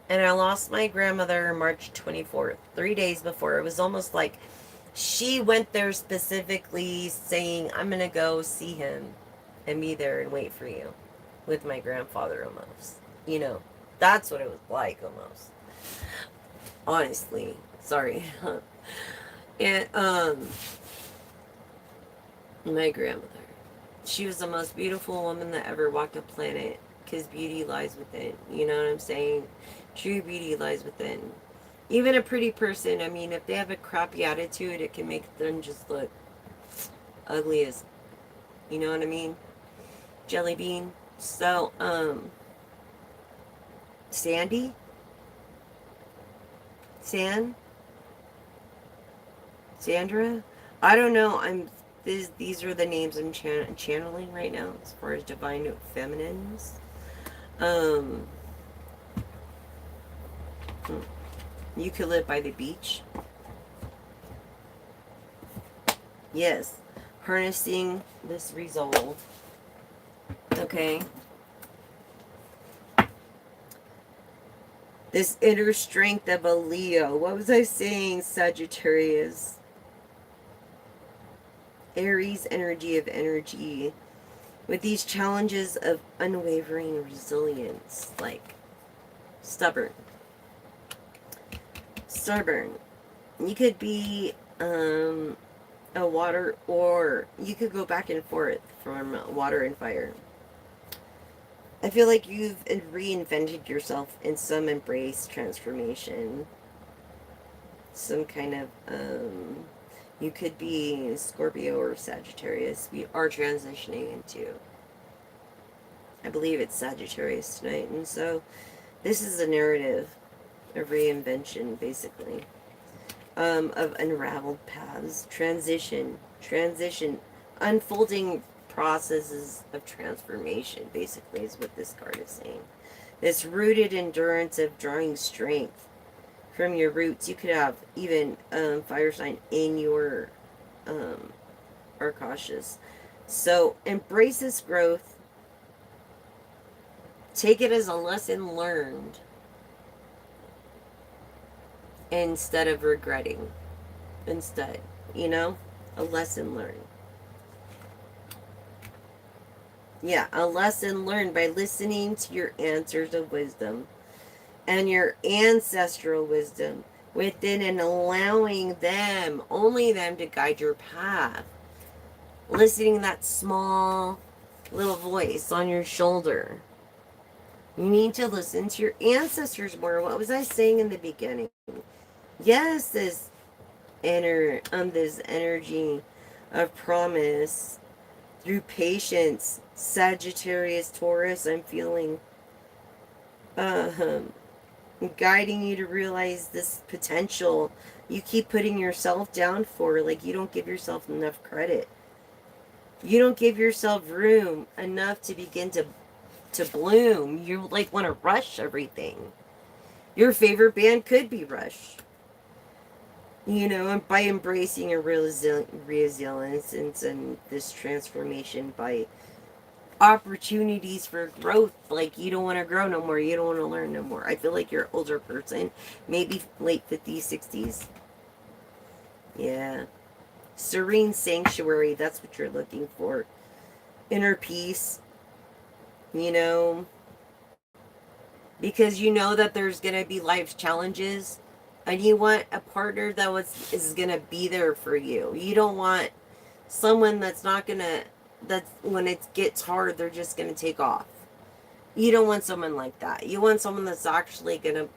and I lost my grandmother March 24th, 3 days before. It was almost like she went there specifically saying, I'm going to go see him and be there and wait for you, with my grandfather almost. That's what it was like almost. Honestly. Sorry. And, my grandmother. She was the most beautiful woman that ever walked the planet, because beauty lies within. You know what I'm saying? True beauty lies within. Even a pretty person, I mean, if they have a crappy attitude, it can make them just look ugly as, you know what I mean? Jelly bean. So, Sandy? Sandra? I don't know. These are the names I'm channeling right now as far as divine feminines. You could live by the beach. Yes. harnessing this resolve. Okay? This inner strength of a Leo. What was I saying, Sagittarius? Aries energy of energy. With these challenges of unwavering resilience. Like, stubborn. Stubborn. You could be a water, or you could go back and forth from water and fire. I feel like you've reinvented yourself in some embrace transformation. Some kind of, you could be Scorpio or Sagittarius. We are transitioning into, I believe it's Sagittarius tonight. And so this is a narrative of reinvention, basically. Of unraveled paths. Transition, unfolding processes of transformation, basically, is what this card is saying. This rooted endurance of drawing strength from your roots. You could have even fire sign in your are cautious. So embrace this growth. Take it as a lesson learned instead of regretting. Instead, a lesson learned. Yeah, a lesson learned by listening to your answers of wisdom and your ancestral wisdom within, and allowing them, only them, to guide your path. Listening to that small little voice on your shoulder. You need to listen to your ancestors more. What was I saying in the beginning? Yes, this energy of promise through patience. Sagittarius, Taurus, I'm feeling guiding you to realize this potential you keep putting yourself down for. Like, you don't give yourself enough credit. You don't give yourself room enough to begin to bloom. You like want to rush everything. Your favorite band could be Rush. And by embracing your resilience and this transformation, by opportunities for growth. Like, you don't want to grow no more. You don't want to learn no more. I feel like you're an older person. Maybe late 50s, 60s. Yeah. Serene sanctuary. That's what you're looking for. Inner peace. Because you know that there's going to be life's challenges. And you want a partner that is going to be there for you. You don't want someone that's not going to, that when it gets hard, they're just going to take off. You don't want someone like that. You want someone that's actually going to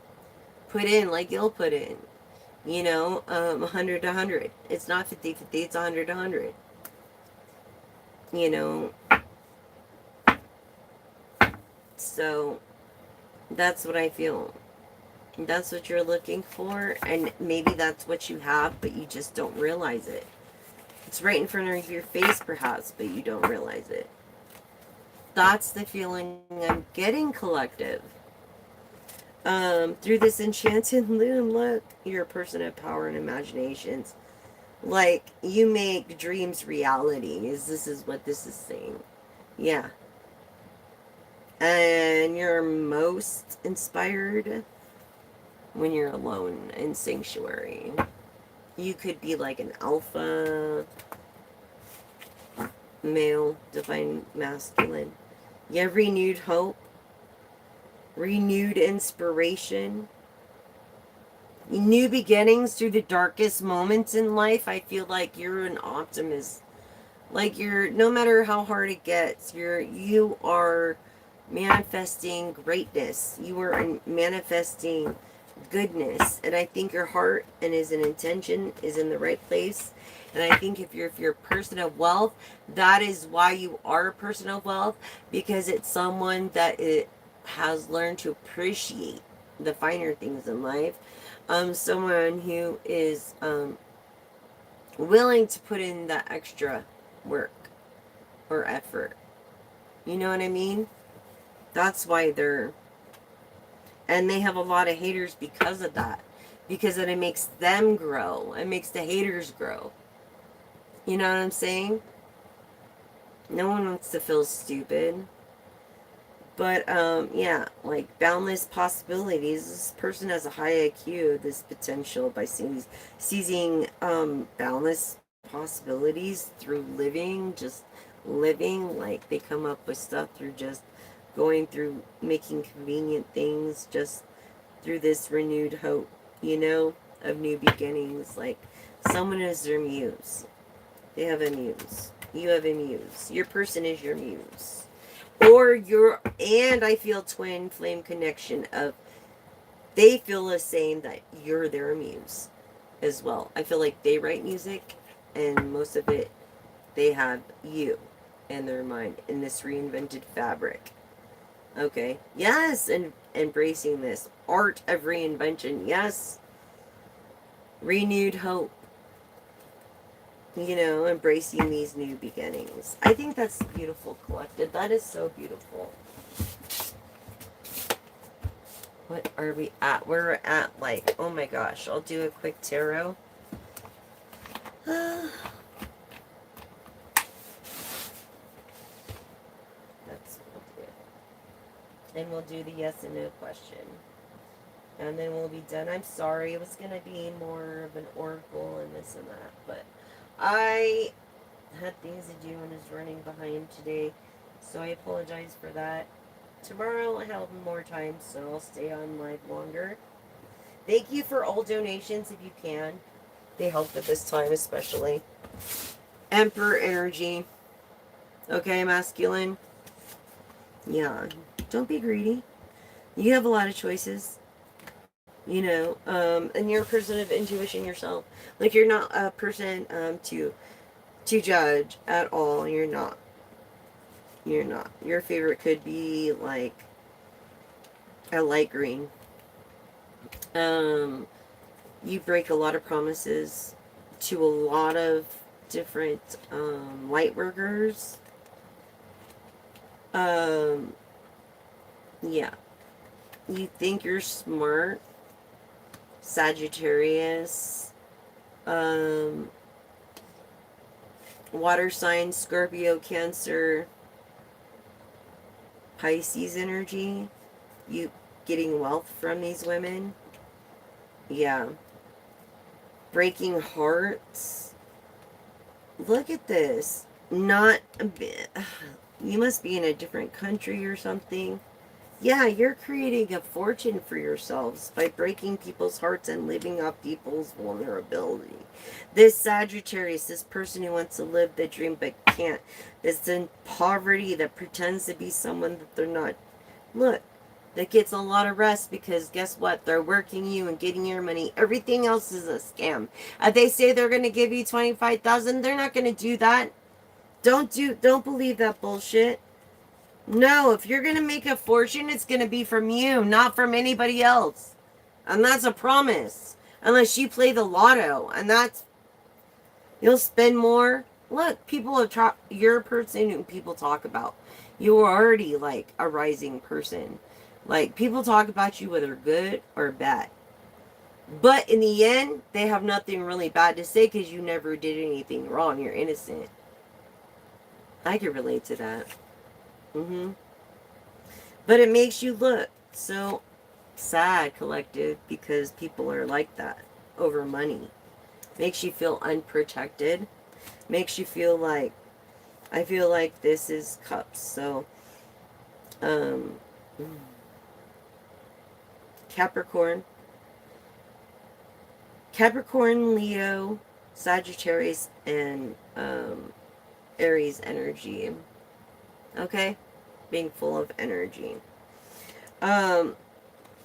put in like you'll put in. 100 to 100. It's not 50-50, it's 100 to 100. So that's what I feel. That's what you're looking for, and maybe that's what you have, but you just don't realize it. It's right in front of your face, perhaps, but you don't realize it. That's the feeling I'm getting, collective. Through this enchanted loom, look, you're a person of power and imaginations. Like, you make dreams reality. This is what this is saying. Yeah. And you're most inspired when you're alone in sanctuary. You could be like an alpha male, divine masculine. You have renewed hope, renewed inspiration, new beginnings through the darkest moments in life. I feel like you're an optimist. Like, no matter how hard it gets, you are manifesting greatness. You are manifesting goodness. And I think your heart and is an intention is in the right place. And I think if you're a person of wealth, that is why you are a person of wealth, because it's someone that has learned to appreciate the finer things in life. Someone who is willing to put in that extra work or effort. You know what I mean? That's why and they have a lot of haters because of that. Because then it makes them grow. It makes the haters grow. You know what I'm saying? No one wants to feel stupid. But yeah, like boundless possibilities. This person has a high IQ, this potential by seizing boundless possibilities through living, just living. Like they come up with stuff through just going through making convenient things, just through this renewed hope, you know, of new beginnings. Like someone is their muse. They have a muse. You have a muse. Your person is your muse. Or your, and I feel twin flame connection of they feel the same that you're their muse as well. I feel like they write music and most of it they have you in their mind in this reinvented fabric. Okay. Yes, and embracing this art of reinvention. Yes. Renewed hope. You know, embracing these new beginnings. I think that's beautiful, collected. That is so beautiful. What are we at? We're at like, oh my gosh, I'll do a quick tarot. That's what we'll do. And we'll do the yes and no question. And then we'll be done. I'm sorry, it was going to be more of an oracle and this and that, but I had things to do and was running behind today, so I apologize for that. Tomorrow I have more time, so I'll stay on live longer. Thank you for all donations if you can. They help at this time especially. Emperor energy. Okay, masculine. Yeah, don't be greedy. You have a lot of choices. You know, and you're a person of intuition yourself. Like you're not a person to judge at all. You're not. You're not. Your favorite could be like a light green. You break a lot of promises to a lot of different light workers. Yeah. You think you're smart. Sagittarius. Water sign, Scorpio, Cancer, Pisces energy. You getting wealth from these women. Yeah. Breaking hearts. Look at this. Not a bit. You must be in a different country or something. Yeah, you're creating a fortune for yourselves by breaking people's hearts and living up people's vulnerability. This Sagittarius, this person who wants to live the dream but can't, is in poverty that pretends to be someone that they're not. Look, that gets a lot of rest because guess what? They're working you and getting your money. Everything else is a scam. If they say they're going to give you 25,000, they're not going to do that. Don't believe that bullshit. No, if you're going to make a fortune, it's going to be from you, not from anybody else. And that's a promise. Unless you play the lotto. And that's, you'll spend more. Look, people have you're a person who people talk about. You're already like a rising person. Like, people talk about you whether good or bad. But in the end, they have nothing really bad to say because you never did anything wrong. You're innocent. I can relate to that. But it makes you look so sad, collective, because people are like that over money. Makes you feel unprotected. Makes you feel like, I feel like this is cups. So, Capricorn, Leo, Sagittarius, and Aries energy. Okay? Being full of energy.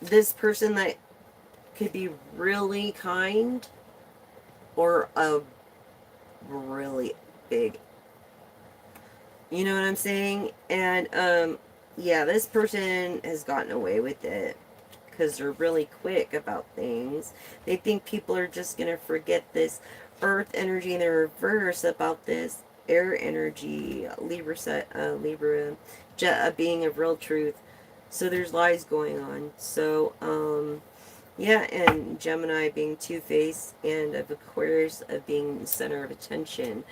This person that could be really kind or a really big, you know what I'm saying? And yeah, this person has gotten away with it because they're really quick about things. They think people are just gonna forget this earth energy in the reverse about this air energy, Libra a being of real truth. So there's lies going on. So yeah, and Gemini being two-faced, and of Aquarius of being the center of attention.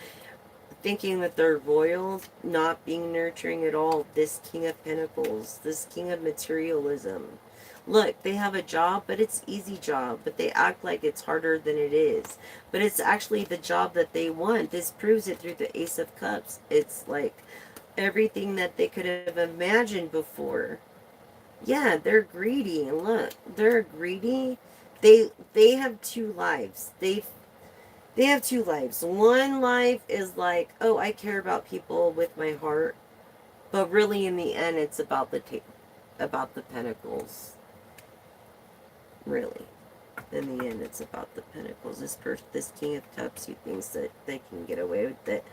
thinking that they're royal, not being nurturing at all. This King of Pentacles, this King of Materialism. Look, they have a job, but it's easy job, but they act like it's harder than it is. But it's actually the job that they want. This proves it through the Ace of Cups. It's like everything that they could have imagined before. Yeah, they're greedy. Look, they're greedy. They have two lives. They have two lives. One life is like, oh, I care about people with my heart, but really, in the end, it's about about the pentacles. Really, in the end, it's about the pentacles. This King of Cups, who thinks that they can get away with it.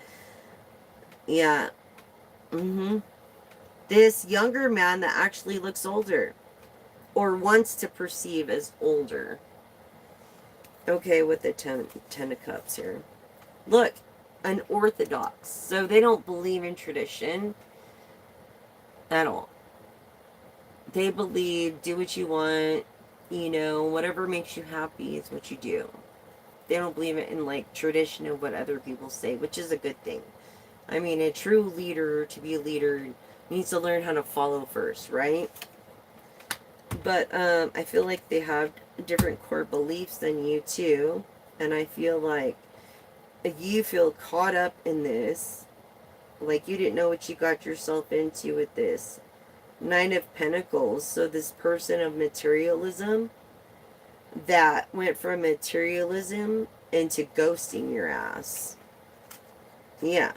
Yeah. This younger man that actually looks older, or wants to perceive as older. Okay, with the ten of Cups here. Look, unorthodox. So they don't believe in tradition at all. They believe, do what you want, whatever makes you happy is what you do. They don't believe in like tradition of what other people say, which is a good thing. I mean, a true leader, to be a leader, needs to learn how to follow first, right? But I feel like they have different core beliefs than you too. And I feel like you feel caught up in this. Like you didn't know what you got yourself into with this. Nine of Pentacles. So this person of materialism that went from materialism into ghosting your ass. Yeah.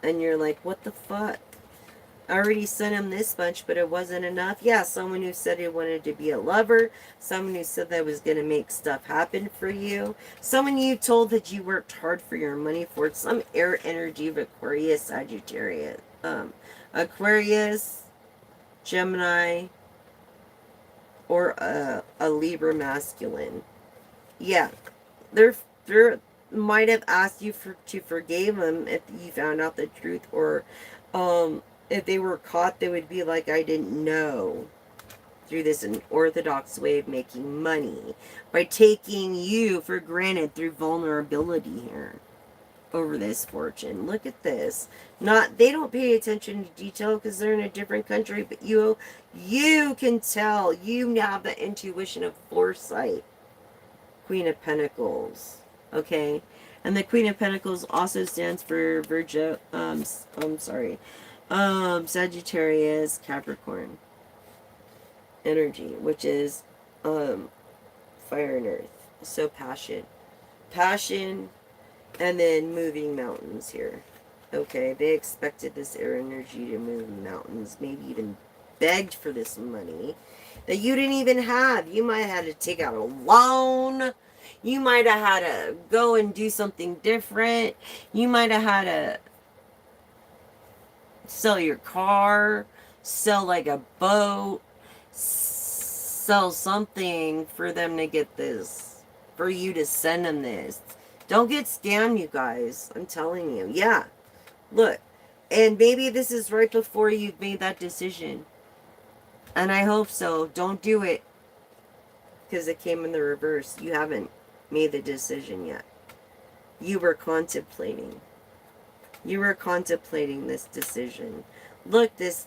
And you're like, what the fuck? I already sent him this much, but it wasn't enough. Yeah, someone who said he wanted to be a lover. Someone who said that was going to make stuff happen for you. Someone you told that you worked hard for your money for. Some air energy of Aquarius, Sagittarius. Aquarius, Gemini, or a Libra masculine. Yeah, they're might have asked you to forgive them if you found out the truth, or if they were caught, they would be like, I didn't know, through this unorthodox way of making money by taking you for granted through vulnerability here over this fortune. Look at this. They don't pay attention to detail because they're in a different country, but you can tell. You have the intuition of foresight. Queen of Pentacles. Okay? And the Queen of Pentacles also stands for Sagittarius, Capricorn energy, which is fire and earth. So passion, and then moving mountains here. Okay, they expected this air energy to move mountains, maybe even begged for this money that you didn't even have. You might have had to take out a loan. You might have had to go and do something different. You might have had to sell your car, sell like a boat, sell something for them to get this, for you to send them this. Don't get scammed, you guys. I'm telling you. Yeah. Look. And maybe this is right before you've made that decision. And I hope so. Don't do it. Because it came in the reverse. You haven't made the decision yet. You were contemplating. You were contemplating this decision. Look, this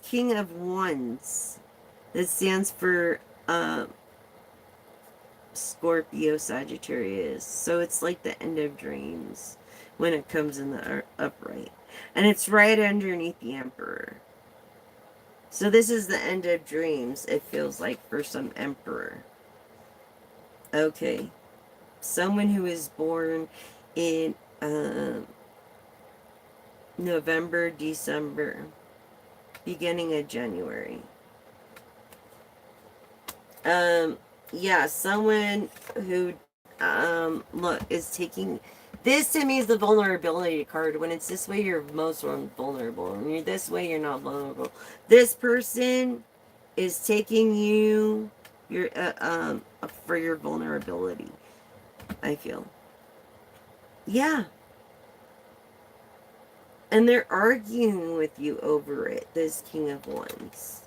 King of Wands. This stands for Scorpio, Sagittarius. So it's like the end of dreams when it comes in the upright. And it's right underneath the Emperor. So this is the end of dreams, it feels like, for some Emperor. Okay. Someone who is born in November, December, beginning of January. Yeah, someone who, look, is taking, this to me is the vulnerability card. When it's this way, you're most vulnerable. When you're this way, you're not vulnerable. This person is taking you, for your vulnerability, I feel. Yeah. And they're arguing with you over it, this King of Wands.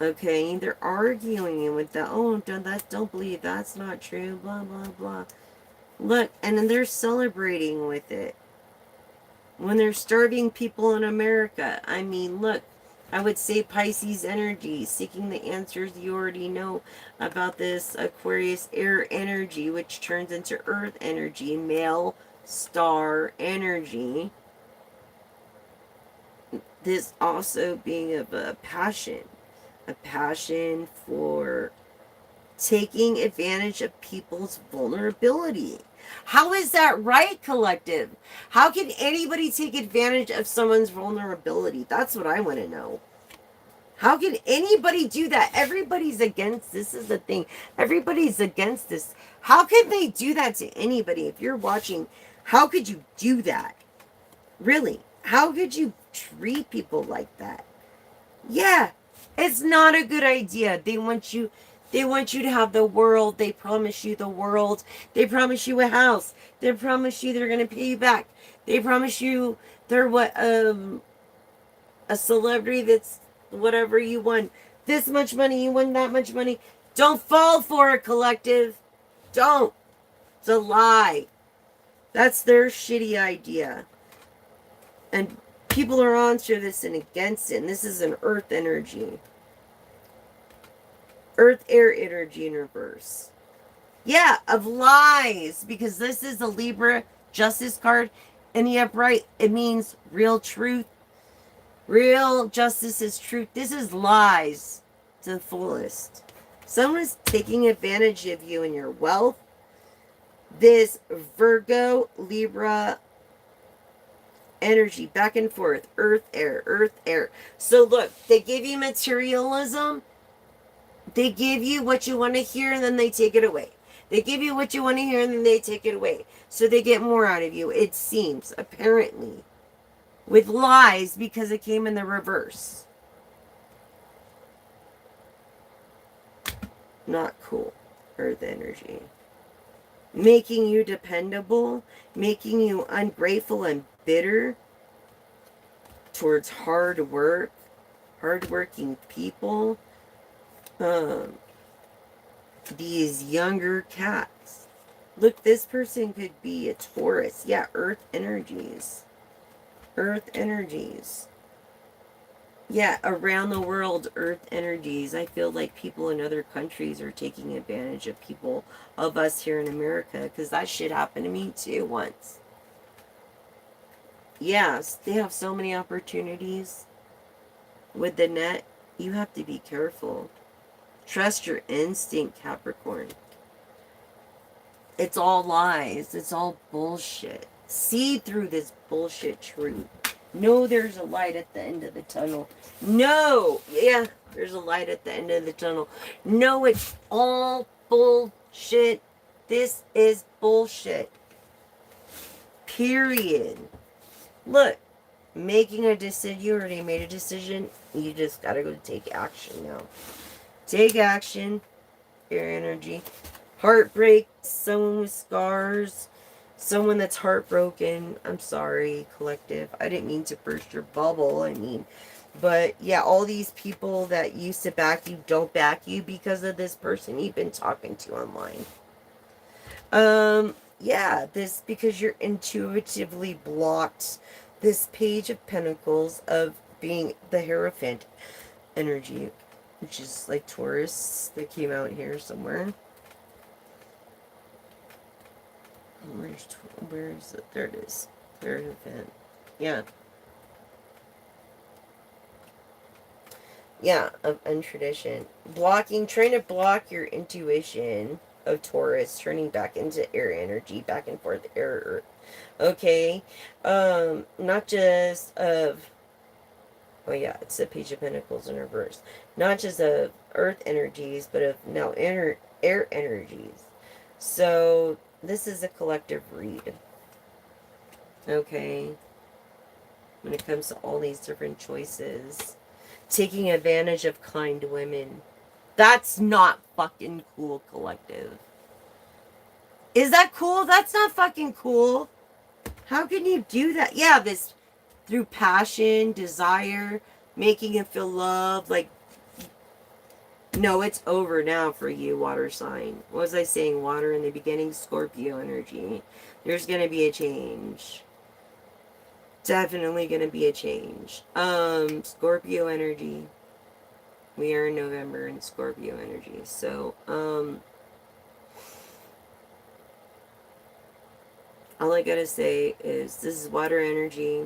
Okay, they're arguing with that. Oh, don't believe that's not true. Blah blah blah. Look, and then they're celebrating with it. when they're starving people in America. I mean, look, I would say Pisces energy, seeking the answers you already know about this Aquarius air energy, which turns into earth energy, male star energy. This also being of a passion for taking advantage of people's vulnerability. How is that right, collective? How can anybody take advantage of someone's vulnerability? That's what I want to know. How can anybody do that? Everybody's against this. Is the thing. Everybody's against this. How can they do that to anybody? If you're watching, how could you do that? Really? How could you treat people like that? Yeah, it's not a good idea. They want you to have the world. They promise you the world. They promise you a house. They promise you they're going to pay you back. They promise you they're a celebrity that's whatever you won. This much money, you won that much money. Don't fall for it, collective. Don't. It's a lie. That's their shitty idea. And people are on to this and against it. And this is an earth energy. Earth air energy in reverse. Yeah, of lies. Because this is a Libra justice card. And the upright, it means real truth. Real justice is truth. This is lies to the fullest. Someone is taking advantage of you and your wealth. This Virgo, Libra energy, back and forth. Earth, air, earth, air. So look, they give you materialism. They give you what you want to hear and then they take it away. They give you what you want to hear and then they take it away. So they get more out of you, it seems, apparently. With lies because it came in the reverse. Not cool. Earth energy. Making you dependable. Making you ungrateful and bitter towards hard work. Hardworking people. These younger cats. Look, this person could be a Taurus. Yeah, earth energies. Earth energies. Yeah, around the world, earth energies. I feel like people in other countries are taking advantage of people, of us here in America, because that shit happened to me too once. Yes, they have so many opportunities with the net. You have to be careful. Trust your instinct, Capricorn. It's all lies. It's all bullshit. See through this bullshit truth. Know there's a light at the end of the tunnel. No! Yeah, there's a light at the end of the tunnel. No, it's all bullshit. This is bullshit. Period. Look, making a decision. You already made a decision. You just gotta go take action now. Take action. Air energy. Heartbreak. Someone with scars. Someone that's heartbroken. I'm sorry, collective. I didn't mean to burst your bubble. But yeah, all these people that used to back you don't back you because of this person you've been talking to online. Yeah, this because you're intuitively blocked. This Page of Pentacles of being the Hierophant energy, which is like Taurus that came out here somewhere. Where is it? There it is. Hierophant. Yeah. Yeah, of untradition. Trying to block your intuition of Taurus, turning back into air energy, back and forth, air, earth. Okay. Not just of, oh yeah, it's the Page of Pentacles in reverse. Not just of earth energies, but of now air energies. So, this is a collective read. Okay. When it comes to all these different choices. Taking advantage of kind women. That's not fucking cool, collective. Is that cool? That's not fucking cool. How can you do that? Yeah, this through passion, desire, making it feel love. Like, no, it's over now for you, water sign. What was I saying? Water in the beginning, Scorpio energy. There's going to be a change. definitely going to be a change. Scorpio energy. We are in November in Scorpio energy. So, all I gotta say is this is water energy.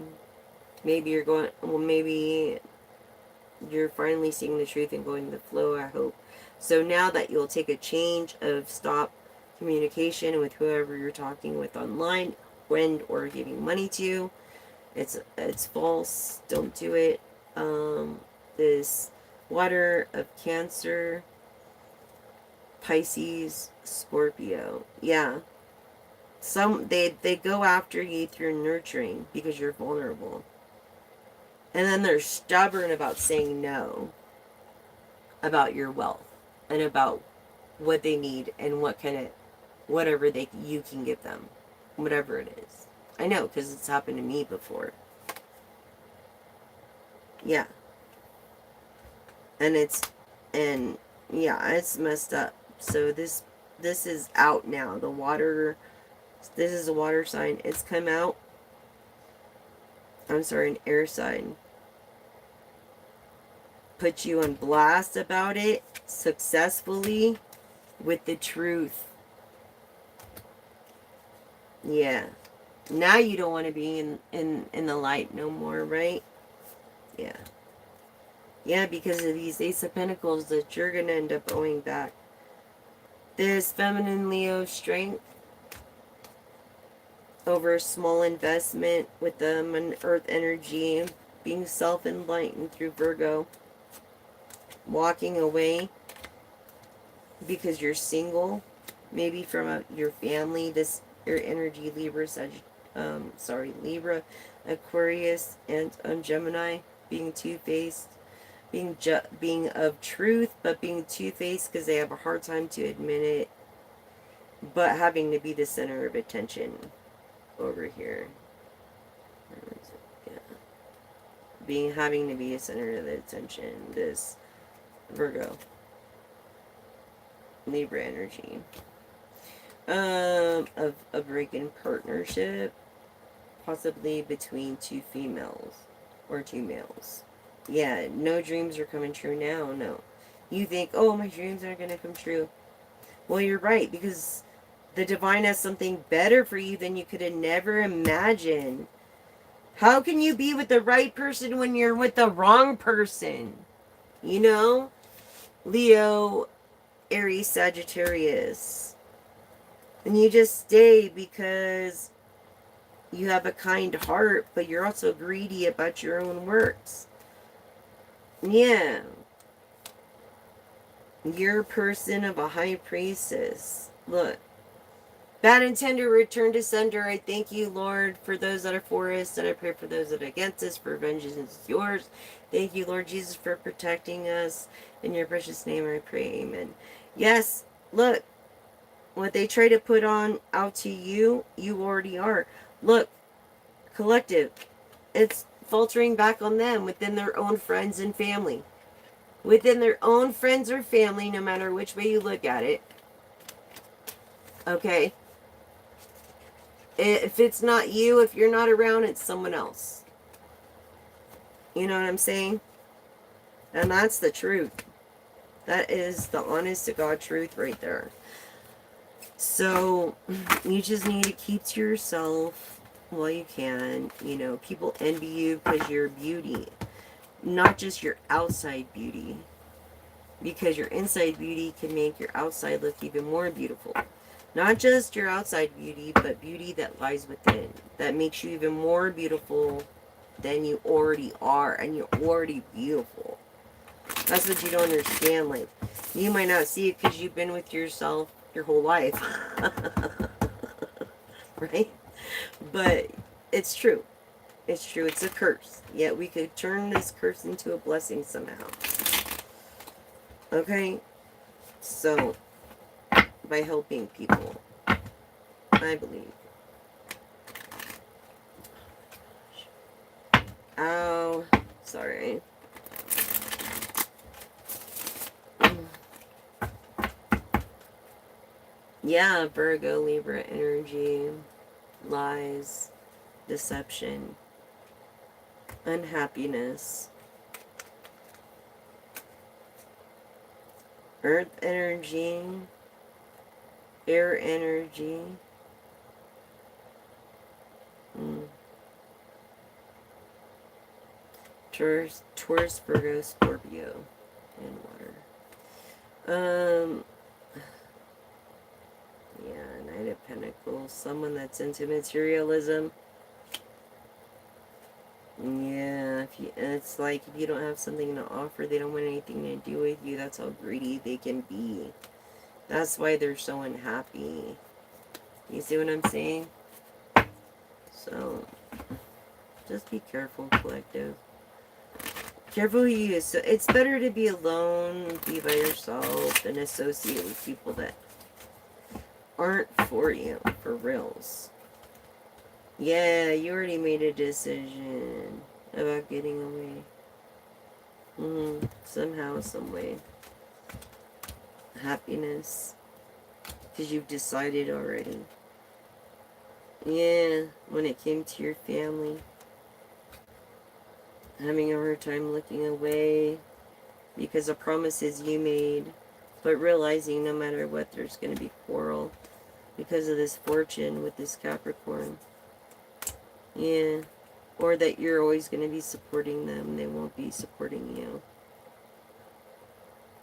Maybe you're going, well, maybe you're finally seeing the truth and going with the flow, I hope. So now that you'll take a change of stop communication with whoever you're talking with online, when or giving money to, it's false. Don't do it. This water of Cancer, Pisces, Scorpio. Yeah. They go after you through nurturing because you're vulnerable. And then they're stubborn about saying no about your wealth and about what they need and what kind of whatever you can give them, whatever it is. I know because it's happened to me before. Yeah. And it's messed up. So this is out now. This is a water sign. It's come out. I'm sorry, an air sign. Put you on blast about it successfully with the truth. Yeah. Now you don't want to be in the light no more, right? Yeah. Yeah, because of these Ace of Pentacles that you're going to end up owing back. This feminine Leo strength over small investment with the Moon Earth energy, being self-enlightened through Virgo, walking away because you're single, maybe from your family, your energy, Libra, Libra, Aquarius, and Gemini, being two-faced, being of truth, but being two-faced because they have a hard time to admit it, but having to be the center of attention over here. Yeah. Having to be a center of the attention, this Virgo, Libra energy. Of a break-in partnership, possibly between two females or two males. Yeah, no dreams are coming true now, no. You think, oh, my dreams aren't going to come true. Well, you're right, because the divine has something better for you than you could have never imagined. How can you be with the right person when you're with the wrong person? You know? Leo, Aries, Sagittarius. And you just stay because you have a kind heart, but you're also greedy about your own works. Yeah. You're a person of a high priestess. Look. Bad intender, return to sender. I thank you, Lord, for those that are for us, and I pray for those that are against us, for vengeance is yours. Thank you, Lord Jesus, for protecting us. In your precious name I pray, amen. Yes, look, what they try to put on out to you, you already are. Look, collective, it's filtering back on them within their own friends and family. Within their own friends or family, no matter which way you look at it. Okay? If it's not you, if you're not around, it's someone else. You know what I'm saying? And that's the truth. That is the honest to God truth right there. So, you just need to keep to yourself while you can. You know, people envy you because you're beauty. Not just your outside beauty. Because your inside beauty can make your outside look even more beautiful. Not just your outside beauty, but beauty that lies within. That makes you even more beautiful than you already are. And you're already beautiful. That's what you don't understand. Like, you might not see it because you've been with yourself your whole life. Right? But it's true. It's true. It's a curse. Yet we could turn this curse into a blessing somehow. Okay? So, by helping people, I believe. Ow. Sorry. Yeah, Virgo, Libra energy, lies, deception. unhappiness. Earth energy, air energy. Taurus, Virgo, Scorpio, and water. Yeah, Knight of Pentacles. Someone that's into materialism. Yeah, it's like if you don't have something to offer, they don't want anything to do with you. That's how greedy they can be. That's why they're so unhappy. You see what I'm saying? So, just be careful, collective. Careful who you use. So it's better to be alone, be by yourself, than associate with people that aren't for you, for reals. Yeah, you already made a decision about getting away. Somehow, some way. Happiness. Because you've decided already. Yeah, when it came to your family. Having a hard time looking away because of promises you made, but realizing no matter what, there's going to be quarrel because of this fortune with this Capricorn. Yeah. Or that you're always going to be supporting them. They won't be supporting you.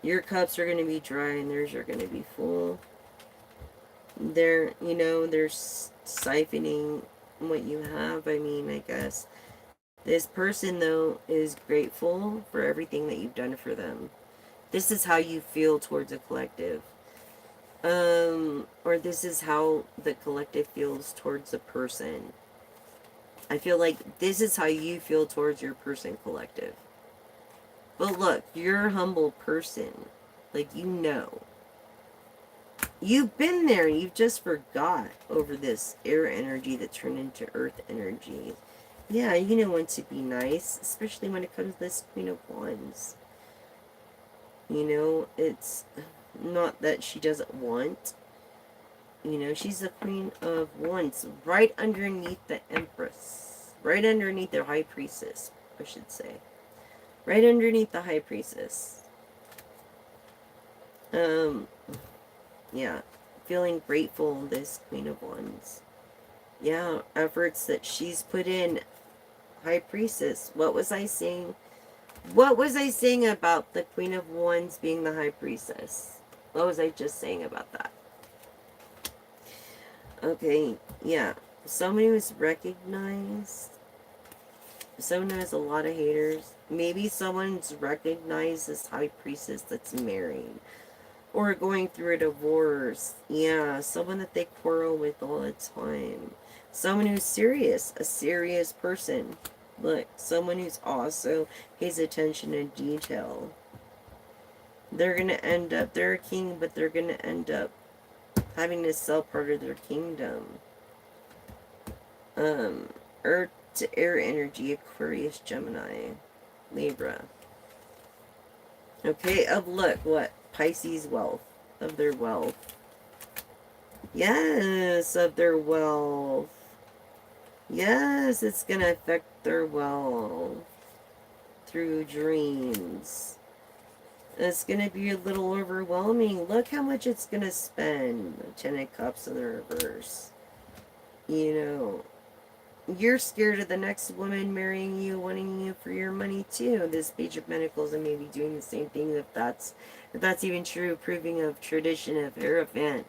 Your cups are going to be dry and theirs are going to be full. They're siphoning what you have. I mean, I guess. This person, though, is grateful for everything that you've done for them. This is how you feel towards a collective. Or this is how the collective feels towards a person. I feel like this is how you feel towards your person, collective. But look, you're a humble person. Like, you know. You've been there. You've just forgot over this air energy that turned into earth energy. Yeah, you know when to be nice, especially when it comes to this Queen of Wands. You know, it's not that she doesn't want. You know, she's the Queen of Wands, right underneath the Empress. Right underneath the High Priestess, I should say. Right underneath the High Priestess. Yeah. Feeling grateful, this Queen of Wands. Yeah, efforts that she's put in. High Priestess. What was I saying? What was I saying about the Queen of Wands being the High Priestess? What was I just saying about that? Okay, yeah. Someone who's recognized. Someone who has a lot of haters. Maybe someone's recognized as High Priestess that's married. Or going through a divorce. Yeah, someone that they quarrel with all the time. Someone who's serious. A serious person. Look, someone who's also pays attention to detail. They're going to end up, they're a king, but they're going to end up having to sell part of their kingdom. Earth to air energy, Aquarius, Gemini, Libra. Okay, look, what? Pisces wealth. Of their wealth. Yes, of their wealth. Yes, it's going to affect their wealth. Through dreams. It's going to be a little overwhelming. Look how much it's going to spend. Ten of Cups in the reverse. You know, you're scared of the next woman marrying you, wanting you for your money too. This Page of Pentacles and maybe doing the same thing if that's even true, proving of tradition of Hierophant.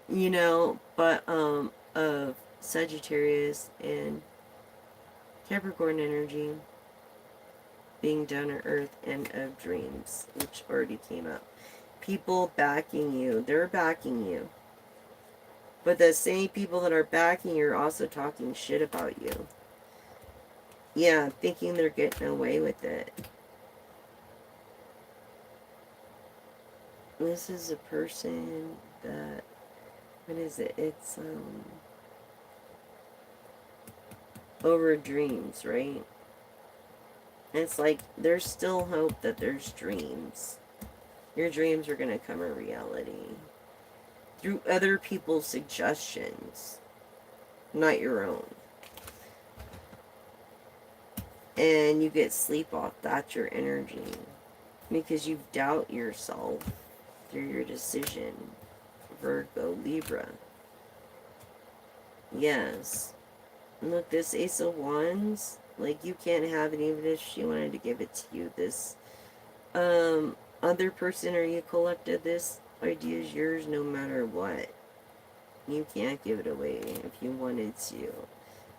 You know, but of Sagittarius and Capricorn energy. Being down to earth and of dreams, which already came up. People backing you. They're backing you. But the same people that are backing you are also talking shit about you. Yeah, thinking they're getting away with it. This is a person that, what is it? It's, over dreams, right? It's like, there's still hope that there's dreams. Your dreams are going to come a reality. Through other people's suggestions. Not your own. and you get sleep off. That's your energy. Because you doubt yourself through your decision. Virgo, Libra. Yes. Look, this Ace of Wands, like, you can't have it even if she wanted to give it to you. This, other person or you collected this idea is yours no matter what. You can't give it away if you wanted to.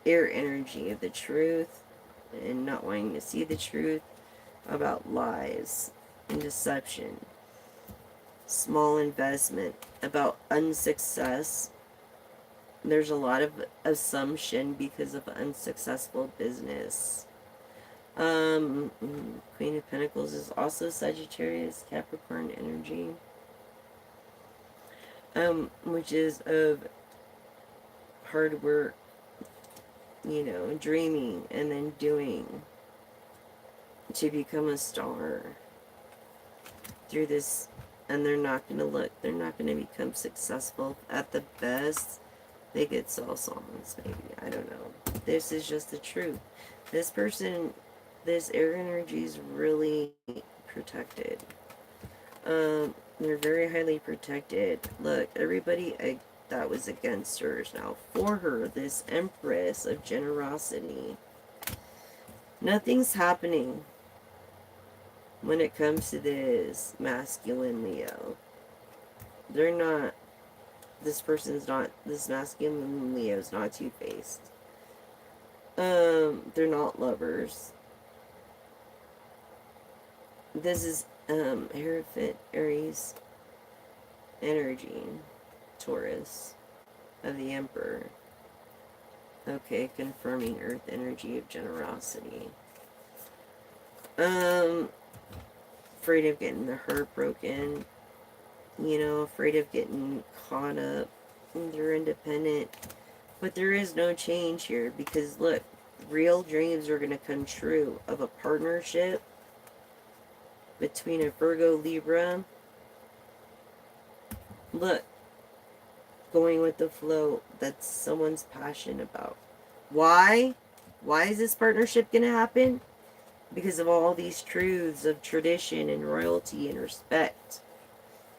Air energy of the truth and not wanting to see the truth about lies and deception. Small investment about unsuccess. There's a lot of assumption because of unsuccessful business. Queen of Pentacles is also Sagittarius, Capricorn energy. Which is of hard work, you know, dreaming and then doing to become a star through this. And they're not going to become successful at the best. They could sell songs, maybe. I don't know. This is just the truth. This person, this air energy is really protected. They're very highly protected. Look, everybody that was against her is now for her. This Empress of generosity. Nothing's happening when it comes to this masculine Leo. They're not, this person's not, this masculine Leo's not two-faced. They're not lovers. This is, Hierophant Aries energy. Taurus of the Emperor. Okay, confirming Earth energy of generosity. Afraid of getting the heart broken. You know, afraid of getting caught up. You're independent. But there is no change here because look, real dreams are going to come true of a partnership between a Virgo, Libra. Look, going with the flow, that's someone's passion about. Why? Why is this partnership going to happen? Because of all these truths of tradition and royalty and respect.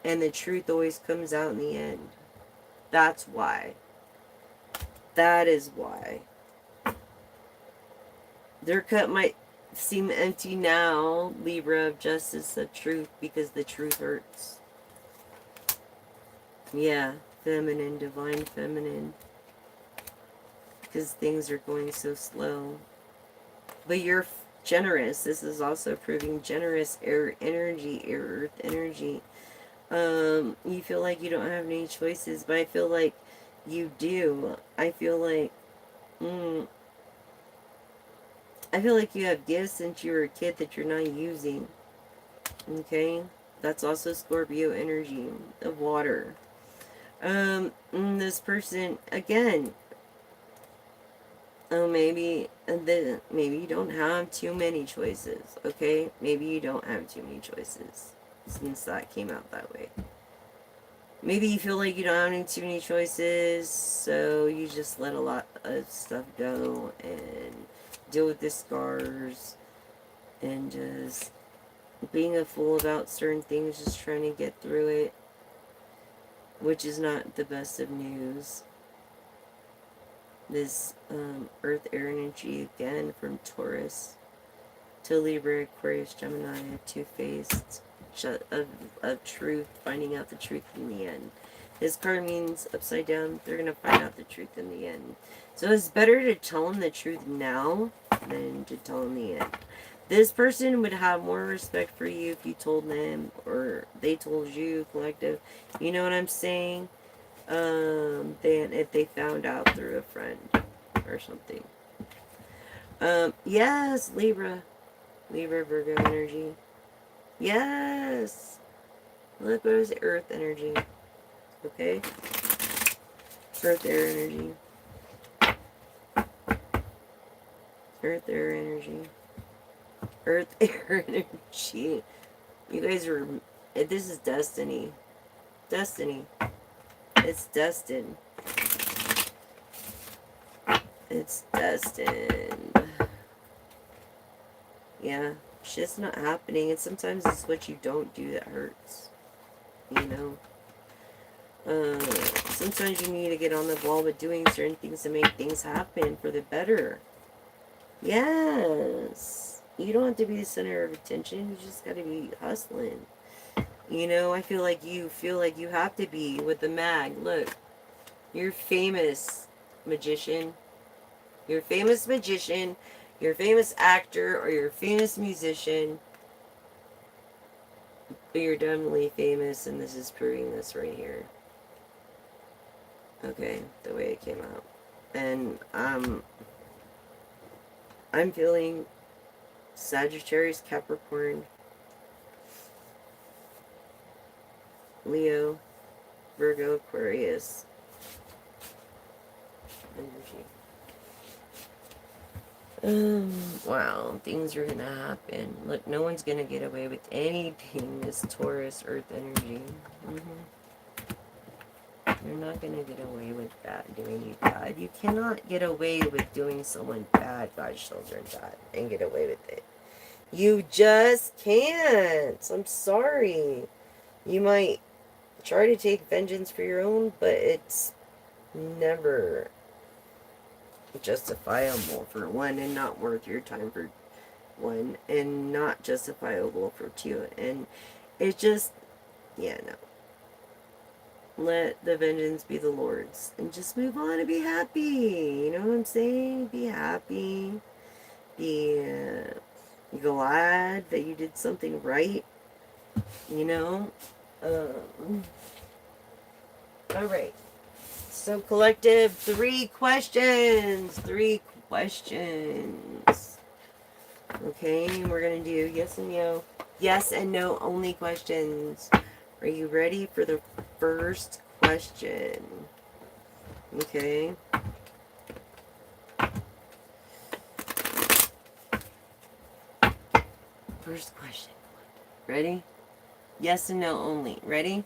And the truth always comes out in the end. That's why. That is why. Their cup might seem empty now, Libra of justice of truth, because the truth hurts. Yeah, feminine, divine feminine. Because things are going so slow. But you're generous. This is also proving generous air energy, air earth energy. You feel like you don't have any choices, but I feel like you do. I feel like you have gifts since you were a kid that you're not using. Okay? That's also Scorpio energy of water. This person, again, maybe you don't have too many choices, okay? Maybe you don't have too many choices, since that came out that way. Maybe you feel like you don't have too many choices, so you just let a lot of stuff go and deal with the scars and just being a fool about certain things, just trying to get through it, which is not the best of news. This earth air energy again from Taurus to Libra, Aquarius, Gemini, two-faced of truth, finding out the truth in the end. This card means upside down, they're going to find out the truth in the end. So it's better to tell them the truth now than to tell them the end. This person would have more respect for you if you told them, or they told you, collective. You know what I'm saying? Than if they found out through a friend or something. Yes, Libra, Virgo energy. Yes. Look, what is Earth energy? Okay. Earth air energy. Earth air energy. Earth air energy. You guys are. This is destiny. Destiny. It's destined. It's destined. Yeah, shit's not happening, and sometimes it's what you don't do that hurts. You know? Sometimes you need to get on the ball with doing certain things to make things happen for the better. Yes. You don't have to be the center of attention. You just got to be hustling. You know, I feel like you have to be with the mag. Look, you're famous magician. You're a famous magician. You're a famous actor or you're a famous musician. But you're definitely famous, and this is proving this right here. Okay, the way it came out. And I'm feeling Sagittarius, Capricorn, Leo, Virgo, Aquarius energy. Wow, things are gonna happen. Look, no one's gonna get away with anything. This Taurus Earth energy. You're not gonna get away with that, doing you bad. You cannot get away with doing someone bad, God's children, bad, and get away with it. You just can't. I'm sorry. You might try to take vengeance for your own, but it's never justifiable for one, and not worth your time for one, and not justifiable for two. And it just, yeah, no. Let the vengeance be the Lord's, and just move on and be happy. You know what I'm saying? Be happy. Be glad that you did something right. You know? Alright. So, collective, 3 questions. 3 questions. Okay, and we're going to do yes and no. Yes and no only questions. Are you ready for the first question? Okay. First question. Ready? Yes and no only. Ready?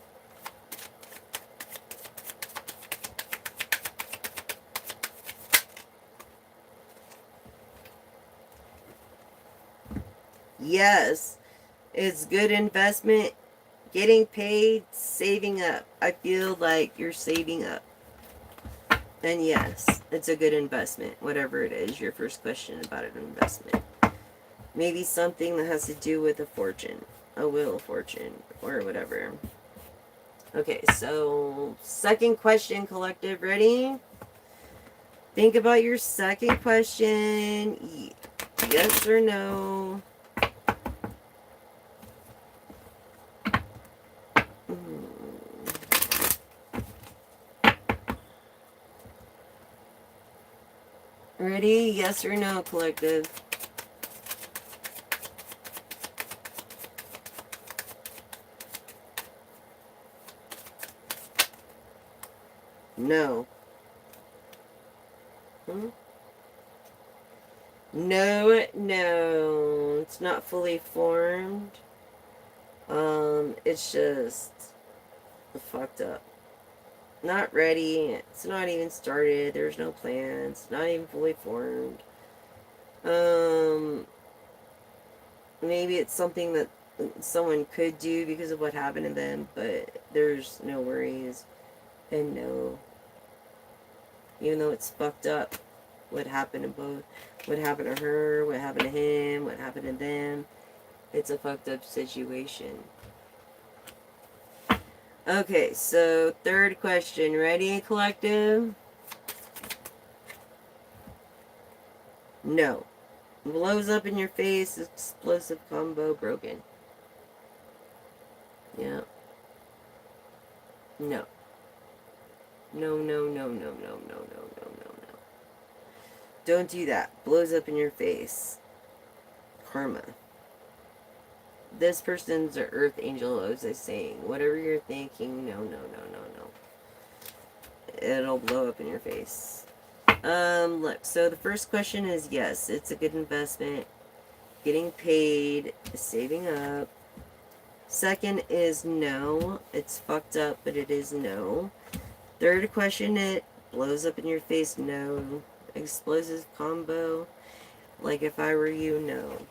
Yes. It's good investment. Getting paid, saving up. I feel like you're saving up. And yes, it's a good investment. Whatever it is, your first question about an investment. Maybe something that has to do with a fortune. A wheel of fortune. Or whatever. Okay, so second question, collective. Ready? Think about your second question. Yes or no? Ready? Yes or no, collective? No. No, no. It's not fully formed. It's just fucked up. Not ready. It's not even started. There's no plans. Not even fully formed. Maybe it's something that someone could do because of what happened to them, but there's no worries. And no. Even though it's fucked up. What happened to both. What happened to her. What happened to him. What happened to them. It's a fucked up situation. Okay, so third question. Ready, collective? No. Blows up in your face, explosive combo, broken. Yeah. No. No, no, no, no, no, no, no, no, no, no. Don't do that. Blows up in your face. Karma. This person's an earth angel, as I was saying. Whatever you're thinking, no, no, no, no, no. It'll blow up in your face. Look, so the first question is yes, it's a good investment. Getting paid, saving up. Second is no, it's fucked up, but it is no. Third question, it blows up in your face, no. Explosive combo, like if I were you, no.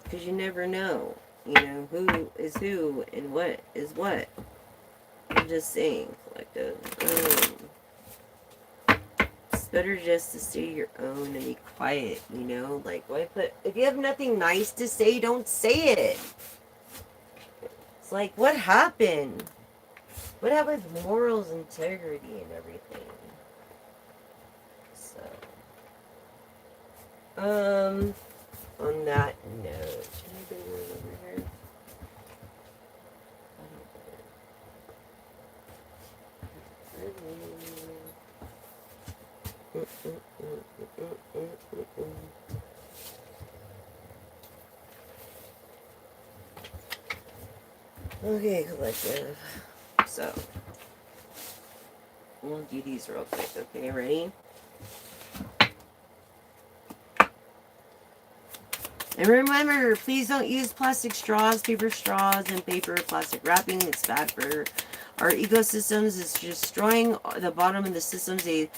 Because you never know, you know, who is who and what is what. I'm just saying, collective. It's better just to stay your own and be quiet, you know? Like, why put. If you have nothing nice to say, don't say it. It's like, what happened? What happened with morals, integrity, and everything? So, on that note, anybody over here? Okay, collective. So, we'll do these real quick. Okay, ready? And remember, please don't use plastic straws, paper straws, and paper plastic wrapping. It's bad for our ecosystems. It's destroying the bottom of the systems. They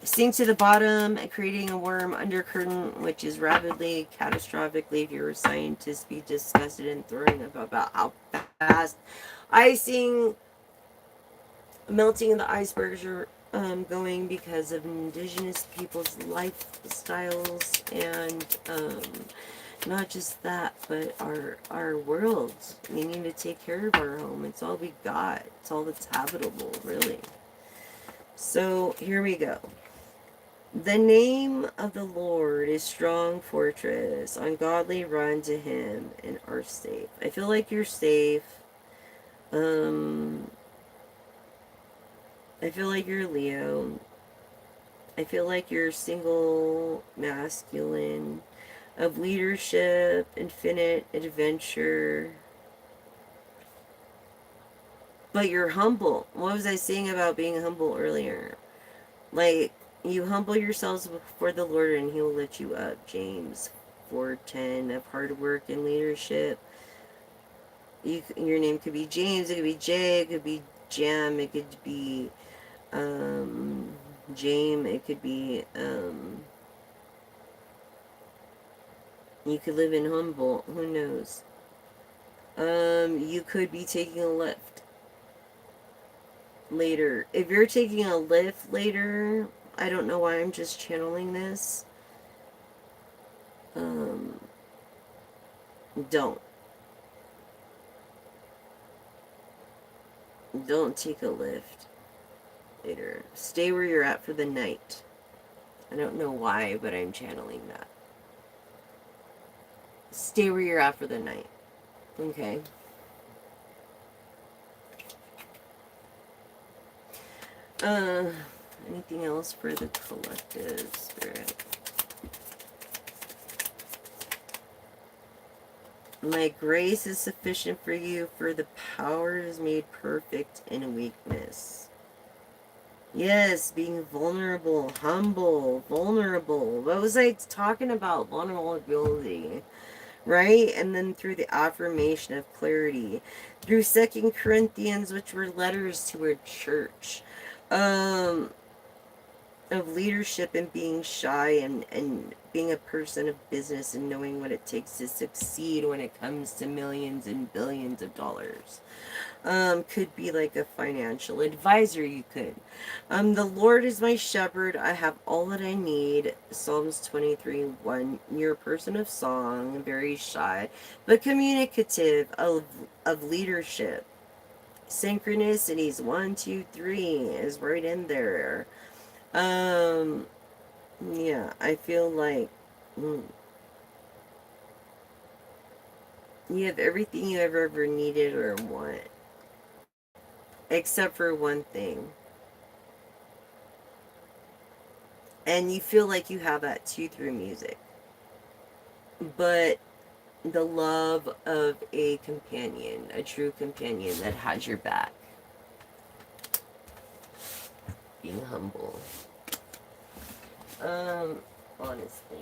sink to the bottom, creating a worm undercurrent, which is rapidly, catastrophically, if you're a scientist, be disgusted and throwing up about how fast icing, melting of the icebergs are going because of indigenous people's lifestyles and not just that, but our world. We need to take care of our home. It's all we got. It's all that's habitable, really. So here we go. The name of the Lord is strong fortress. Ungodly run to him and are safe. I feel like you're safe. I feel like you're Leo. I feel like you're single, masculine, of leadership, infinite adventure. But you're humble. What was I saying about being humble earlier? Like, you humble yourselves before the Lord and he will lift you up. James 4:10, of hard work and leadership. Your name could be James, it could be Jay, it could be Jam, it could be Jame, it could be you could live in Humboldt, who knows? You could be taking a lift later. If you're taking a lift later, I don't know why I'm just channeling this. Don't. Don't take a lift later. Stay where you're at for the night. I don't know why, but I'm channeling that. Stay where you're at for the night. Okay. Anything else for the collective spirit? My grace is sufficient for you, for the power is made perfect in weakness. Yes, being vulnerable, humble, vulnerable. What was I talking about? Vulnerability, right? And then through the affirmation of clarity, through 2 Corinthians, which were letters to a church, of leadership and being shy and being a person of business and knowing what it takes to succeed when it comes to millions and billions of dollars. Could be like a financial advisor. You could. The Lord is my shepherd. I have all that I need. Psalms 23:1. You're a person of song, very shy, but communicative, of leadership. Synchronicities 1, 2, 3 is right in there. Yeah, I feel like you have everything you ever needed or want. Except for one thing. And you feel like you have that too through music. But the love of a companion, a true companion that has your back. Being humble. Honestly.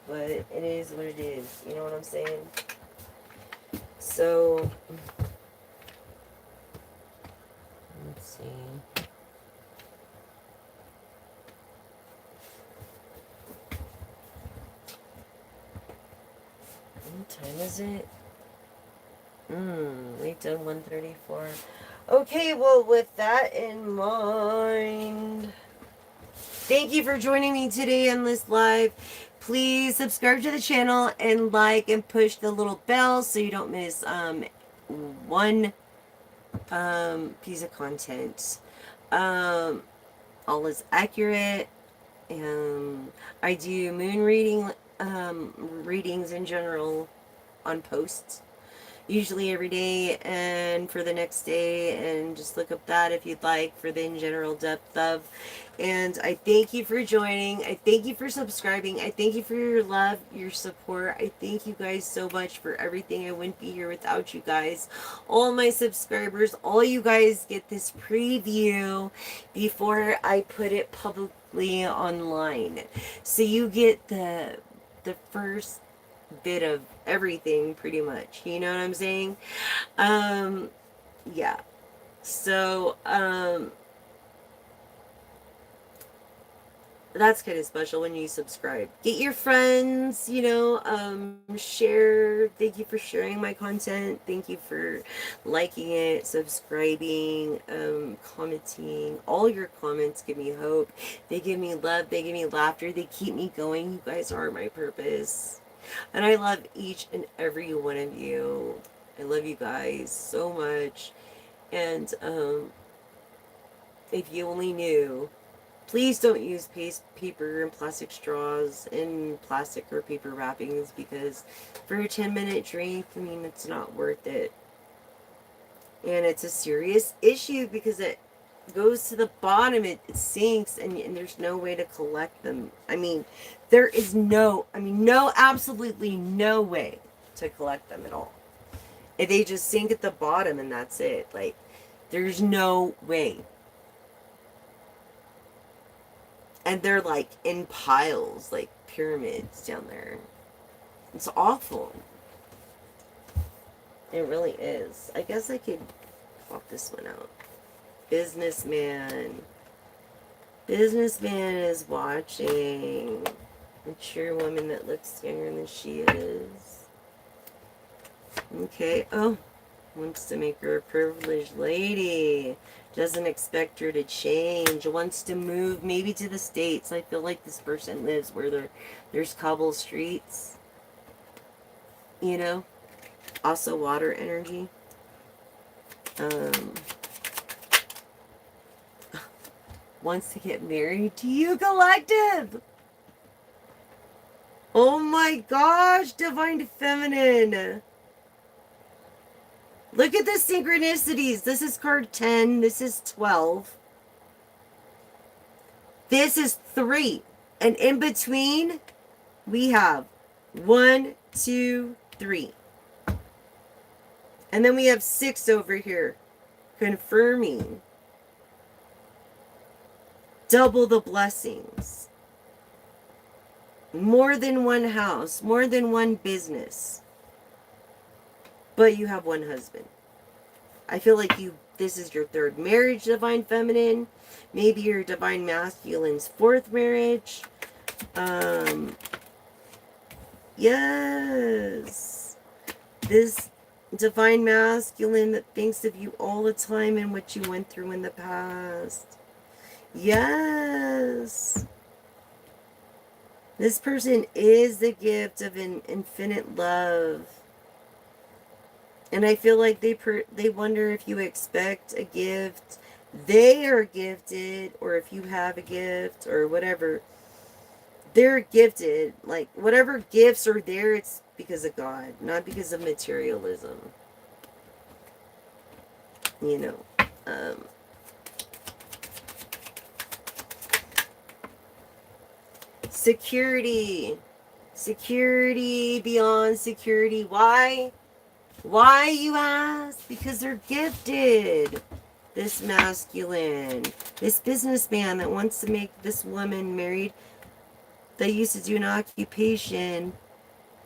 But it is what it is. You know what I'm saying? So, let's see. time is it? We've done 134. Okay, well, with that in mind, thank you for joining me today on this live. Please subscribe to the channel and like and push the little bell so you don't miss one piece of content. All is accurate. I do moon readings in general on posts, usually every day and for the next day, and just look up that if you'd like for the in general depth of. And I thank you for joining. I thank you for subscribing. I thank you for your love, your support. I thank you guys so much for everything. I wouldn't be here without you guys. All my subscribers, all you guys get this preview before I put it publicly online, so you get the first bit of everything pretty much, you know what I'm saying? Yeah, so that's kind of special when you subscribe. Get your friends, share. Thank you for sharing my content. Thank you for liking it, subscribing, commenting. All your comments give me hope. They give me love. They give me laughter. They keep me going. You guys are my purpose. And I love each and every one of you. I love you guys so much. And if you only knew, please don't use paper and plastic straws and plastic or paper wrappings, because for a 10-minute drink, I mean, it's not worth it. And it's a serious issue because it goes to the bottom, it sinks, and there's no way to collect them. I mean, there is absolutely no way to collect them at all. If they just sink at the bottom and that's it. Like, there's no way. And they're like in piles, like pyramids down there. It's awful. It really is. I guess I could pop this one out. Businessman. Businessman is watching. Mature woman that looks younger than she is. Okay. Oh. Wants to make her a privileged lady. Doesn't expect her to change. Wants to move maybe to the States. I feel like this person lives where there's cobble streets. You know? Also water energy. Wants to get married to you, collective. Oh my gosh, divine feminine. Look at the synchronicities. This is card 10. This is 12. This is 3. And in between, we have 1, 2, 3. And then we have 6 over here, confirming double the blessings. More than one house, more than one business. But you have one husband. I feel like this is your 3rd marriage, divine feminine. Maybe your divine masculine's 4th marriage. Yes. This divine masculine that thinks of you all the time and what you went through in the past. Yes. This person is the gift of an infinite love. And I feel like they wonder if you expect a gift. They are gifted, or if you have a gift, or whatever. They're gifted. Like, whatever gifts are there, it's because of God, not because of materialism. You know. Security. Security beyond security. Why? Why, you ask? Because they're gifted. This masculine. This businessman that wants to make this woman married that used to do an occupation.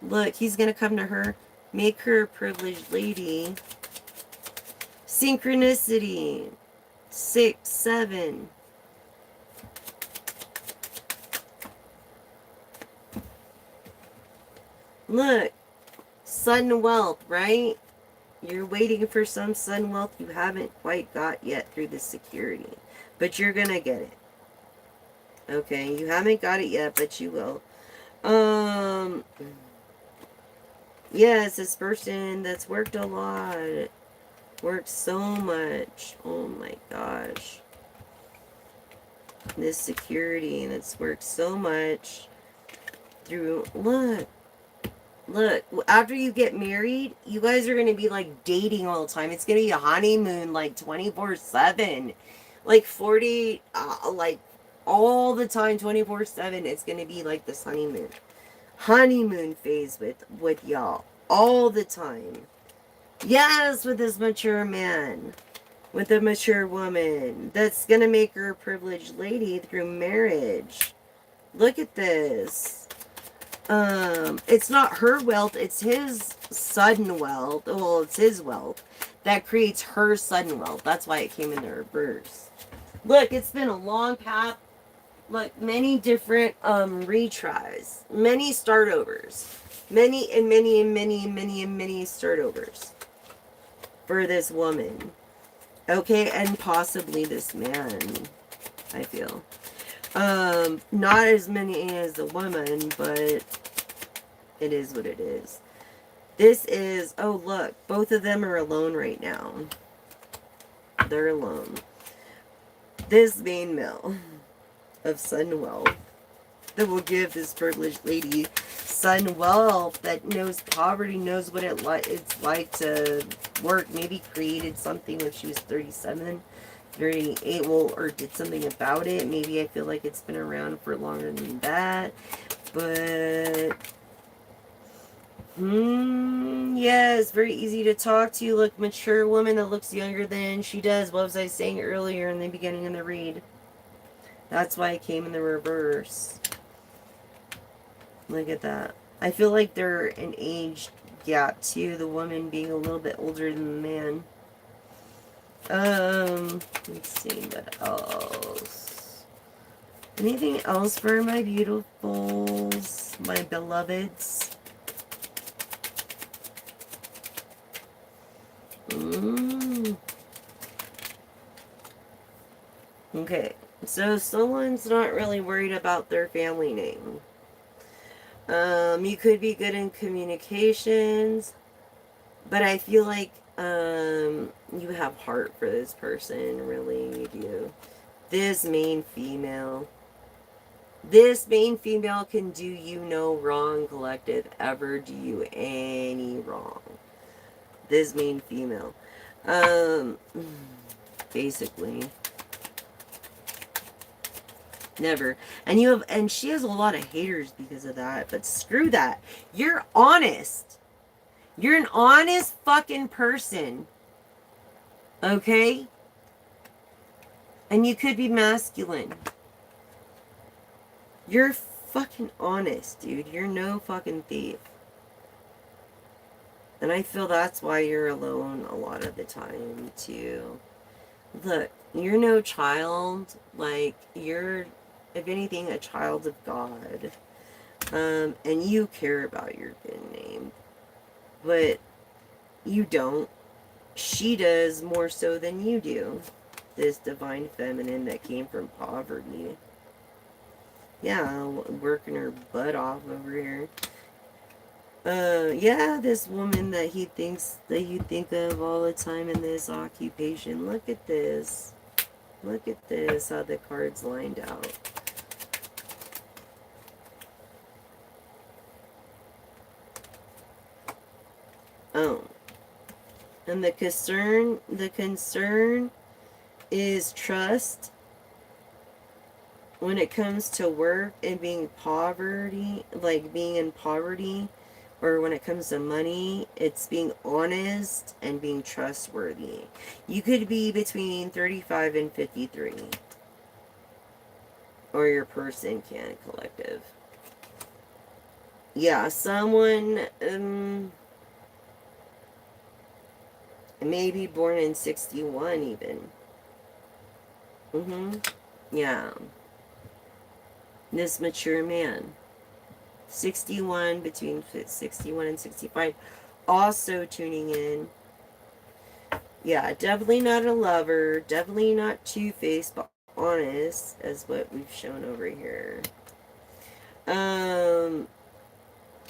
Look, he's going to come to her, make her a privileged lady. Synchronicity. 6, 7. Look. sudden wealth, right? You're waiting for some sudden wealth you haven't quite got yet through this security. But you're gonna get it. Okay, you haven't got it yet, but you will. Yes, this person that's worked a lot. Worked so much. Oh my gosh. This security that's worked so much through... Look, after you get married, you guys are going to be like dating all the time. It's going to be a honeymoon like 24/7. Like 40, like all the time, 24/7. It's going to be like this honeymoon phase with y'all all the time. Yes, with this mature man, with a mature woman that's going to make her a privileged lady through marriage. Look at this. It's not her wealth, it's his sudden wealth. Well, it's his wealth that creates her sudden wealth. That's why it came in the reverse. Look, it's been a long path. Look, many different retries, many start overs, many start overs for this woman. Okay, and possibly this man, I feel. Not as many as the woman, but it is what it is. This is, oh look, both of them are alone right now. They're alone. This main male of sudden wealth that will give this privileged lady sudden wealth, that knows poverty, knows what it's like to work, maybe created something when she was 37, 38, well, or did something about it. Maybe I feel like it's been around for longer than that, but yeah, it's very easy to talk to. Look, mature woman that looks younger than she does. What was I saying earlier in the beginning of the read? That's why it came in the reverse. Look at that. I feel like they're an age gap too, the woman being a little bit older than the man. Let's see what else. Anything else for my beautifuls, my beloveds? Okay, so someone's not really worried about their family name. You could be good in communications, but I feel like you have heart for this person, really, you do. This main female can do you no wrong, collective, ever do you any wrong. This main female. Basically. Never. And she has a lot of haters because of that, but screw that. You're honest. You're an honest fucking person. Okay? And you could be masculine. You're fucking honest, dude. You're no fucking thief. And I feel that's why you're alone a lot of the time, too. Look, you're no child. Like, you're, if anything, a child of God. And you care about your good name. But you don't. She does more so than you do. This divine feminine that came from poverty. Yeah, working her butt off over here. Yeah, this woman that you think of all the time in this occupation. Look at this. Look at this, how the cards lined out. Oh. And the concern is trust when it comes to work and being poverty, like being in poverty, or when it comes to money, it's being honest and being trustworthy. You could be between 35 and 53. Or your person can, collective. Yeah, someone maybe born in 61 even. Yeah. This mature man. 61, between 61 and 65. also tuning in. Yeah, definitely not a lover. Definitely not two-faced, but honest, as what we've shown over here. Um,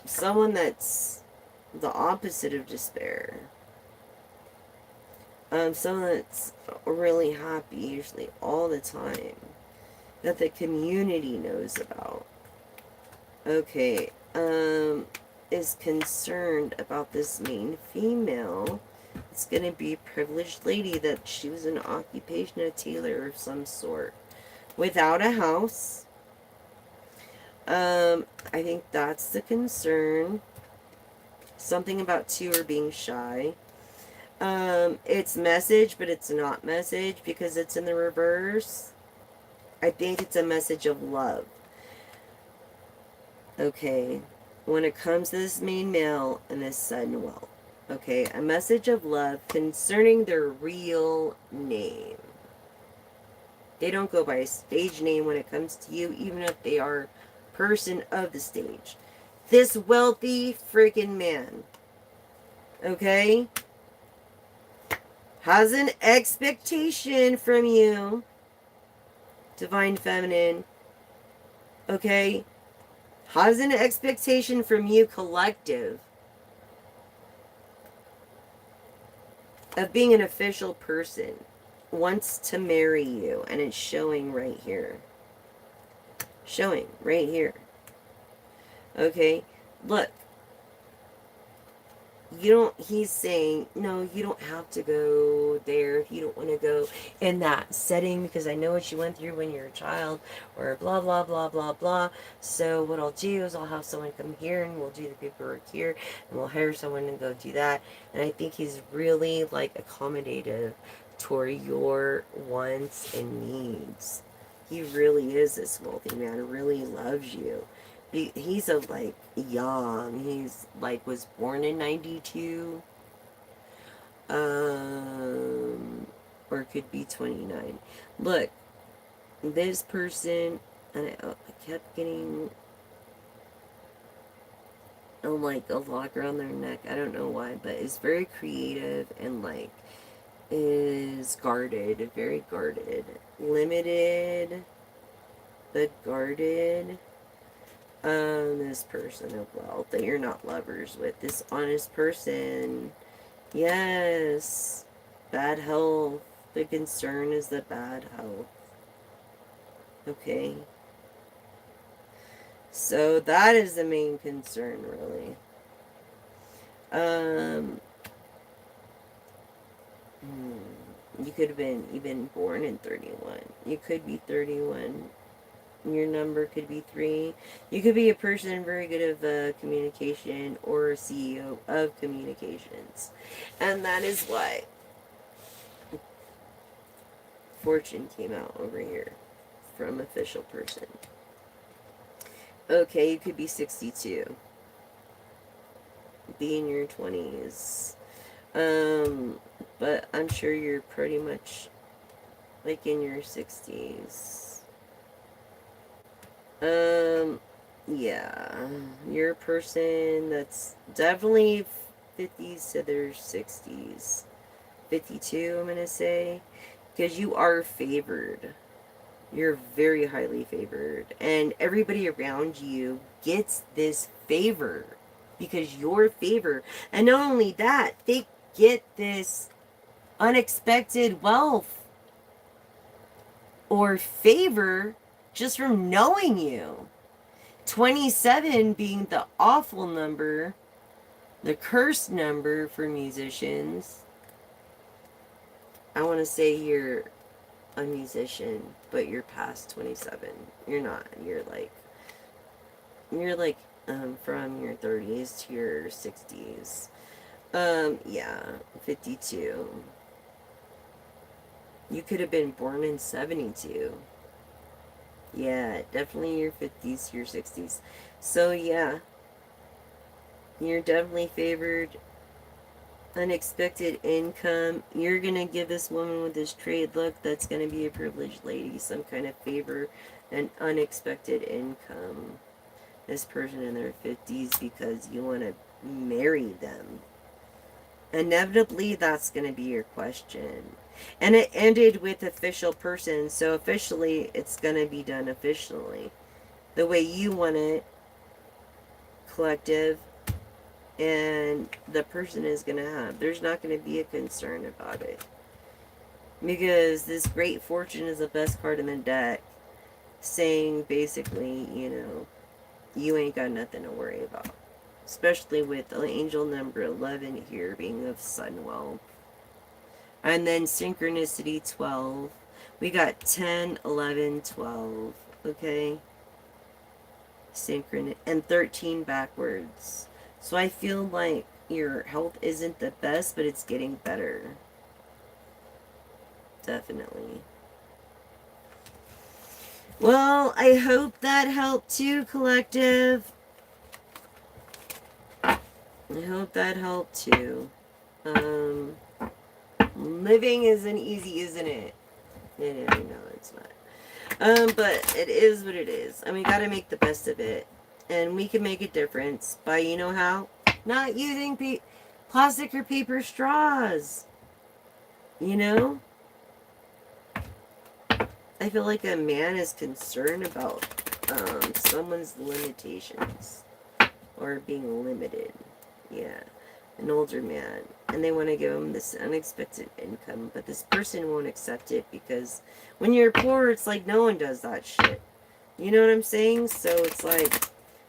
someone that's the opposite of despair. Someone that's really happy, usually all the time, that the community knows about. Okay, is concerned about this main female. It's gonna be a privileged lady that she was an occupation, a tailor of some sort. Without a house. I think that's the concern. Something about two are being shy. It's message, but it's not message because it's in the reverse. I think it's a message of love. Okay. When it comes to this main male and this sudden wealth. Okay. A message of love concerning their real name. They don't go by a stage name when it comes to you, even if they are person of the stage. This wealthy freaking man. Okay? Has an expectation from you, Divine Feminine, okay? Has an expectation from you, Collective, of being an official person, wants to marry you, and it's showing right here. Showing right here. Okay? Look. He's saying, no, you don't have to go there if you don't want to go in that setting because I know what you went through when you were a child or blah, blah, blah, blah, blah. So what I'll do is I'll have someone come here and we'll do the paperwork here and we'll hire someone and go do that. And I think he's really like accommodative toward your wants and needs. He really is this wealthy man, really loves you. He's a like young. He's like was born in 92. Or it could be 29. Look, this person, and I kept getting like a lock around their neck. I don't know why, but is very creative and like is guarded, very guarded, limited, but guarded. This person of wealth that you're not lovers with. This honest person. Yes. Bad health. The concern is the bad health. Okay. So that is the main concern, really. You could have been even born in 31. You could be 31. Your number could be 3. You could be a person very good of communication or a CEO of communications. And that is why Fortune came out over here from official person. Okay, you could be 62. Be in your 20s. But I'm sure you're pretty much like in your 60s. Yeah, you're a person that's definitely 50s to their 60s. 52, I'm gonna say, because you are favored. You're very highly favored, and everybody around you gets this favor because you're favored. And not only that, they get this unexpected wealth or favor just from knowing you. 27 being the awful number, the cursed number for musicians. I want to say you're a musician, but you're past 27. You're not. You're like from your 30s to your 60s. Yeah, 52. You could have been born in 72. Yeah, definitely your 50s, your 60s. So, yeah. You're definitely favored. Unexpected income. You're going to give this woman with this trade look that's going to be a privileged lady some kind of favor and unexpected income. This person in their 50s because you want to marry them. Inevitably, that's going to be your question. And it ended with official person, so officially, it's going to be done officially. The way you want it, collective, and the person is going to have. There's not going to be a concern about it. Because this Great Fortune is the best card in the deck, saying basically, you ain't got nothing to worry about. Especially with the angel number 11 here being of Sunwell. And then synchronicity 12. We got 10, 11, 12. Okay? And 13 backwards. So I feel like your health isn't the best, but it's getting better. Definitely. Well, I hope that helped too, collective. I hope that helped too. Living isn't easy, isn't it? No, it's not. But it is what it is. And we gotta make the best of it. And we can make a difference by, you know how? Not using plastic or paper straws. You know? I feel like a man is concerned about someone's limitations. Or being limited. Yeah. An older man. And they want to give him this unexpected income. But this person won't accept it because when you're poor, it's like no one does that shit. You know what I'm saying? So it's like,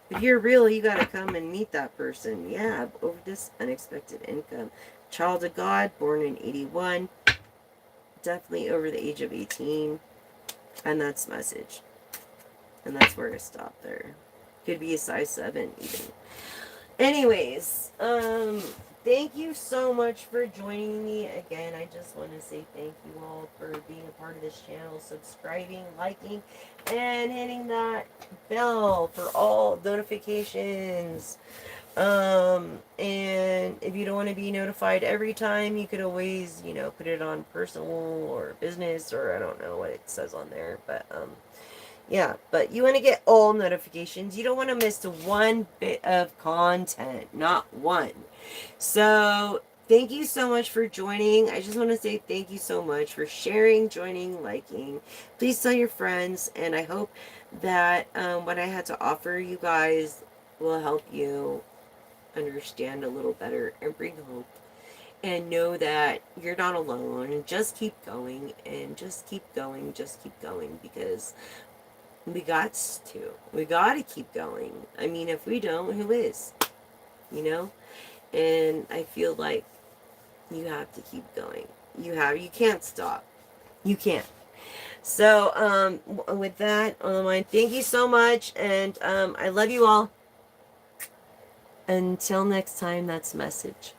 if you're real, you gotta come and meet that person. Yeah, over this unexpected income. Child of God, born in 81. Definitely over the age of 18. And that's message. And that's where I stop there. Could be a size 7 even. Anyways, thank you so much for joining me again. I just want to say thank you all for being a part of this channel, subscribing, liking, and hitting that bell for all notifications. And if you don't want to be notified every time, you could always, put it on personal or business, or I don't know what it says on there, but, yeah, but you want to get all notifications. You don't want to miss one bit of content. Not one. So, thank you so much for joining. I just want to say thank you so much for sharing, joining, liking. Please tell your friends. And I hope that what I had to offer you guys will help you understand a little better and bring hope. And know that you're not alone. And just keep going. And just keep going. Just keep going. Because we got to. We got to keep going. I mean, if we don't, who is? And I feel like you have to keep going. You can't stop. You can't. So, with that on the mind, thank you so much. And I love you all. Until next time, that's message.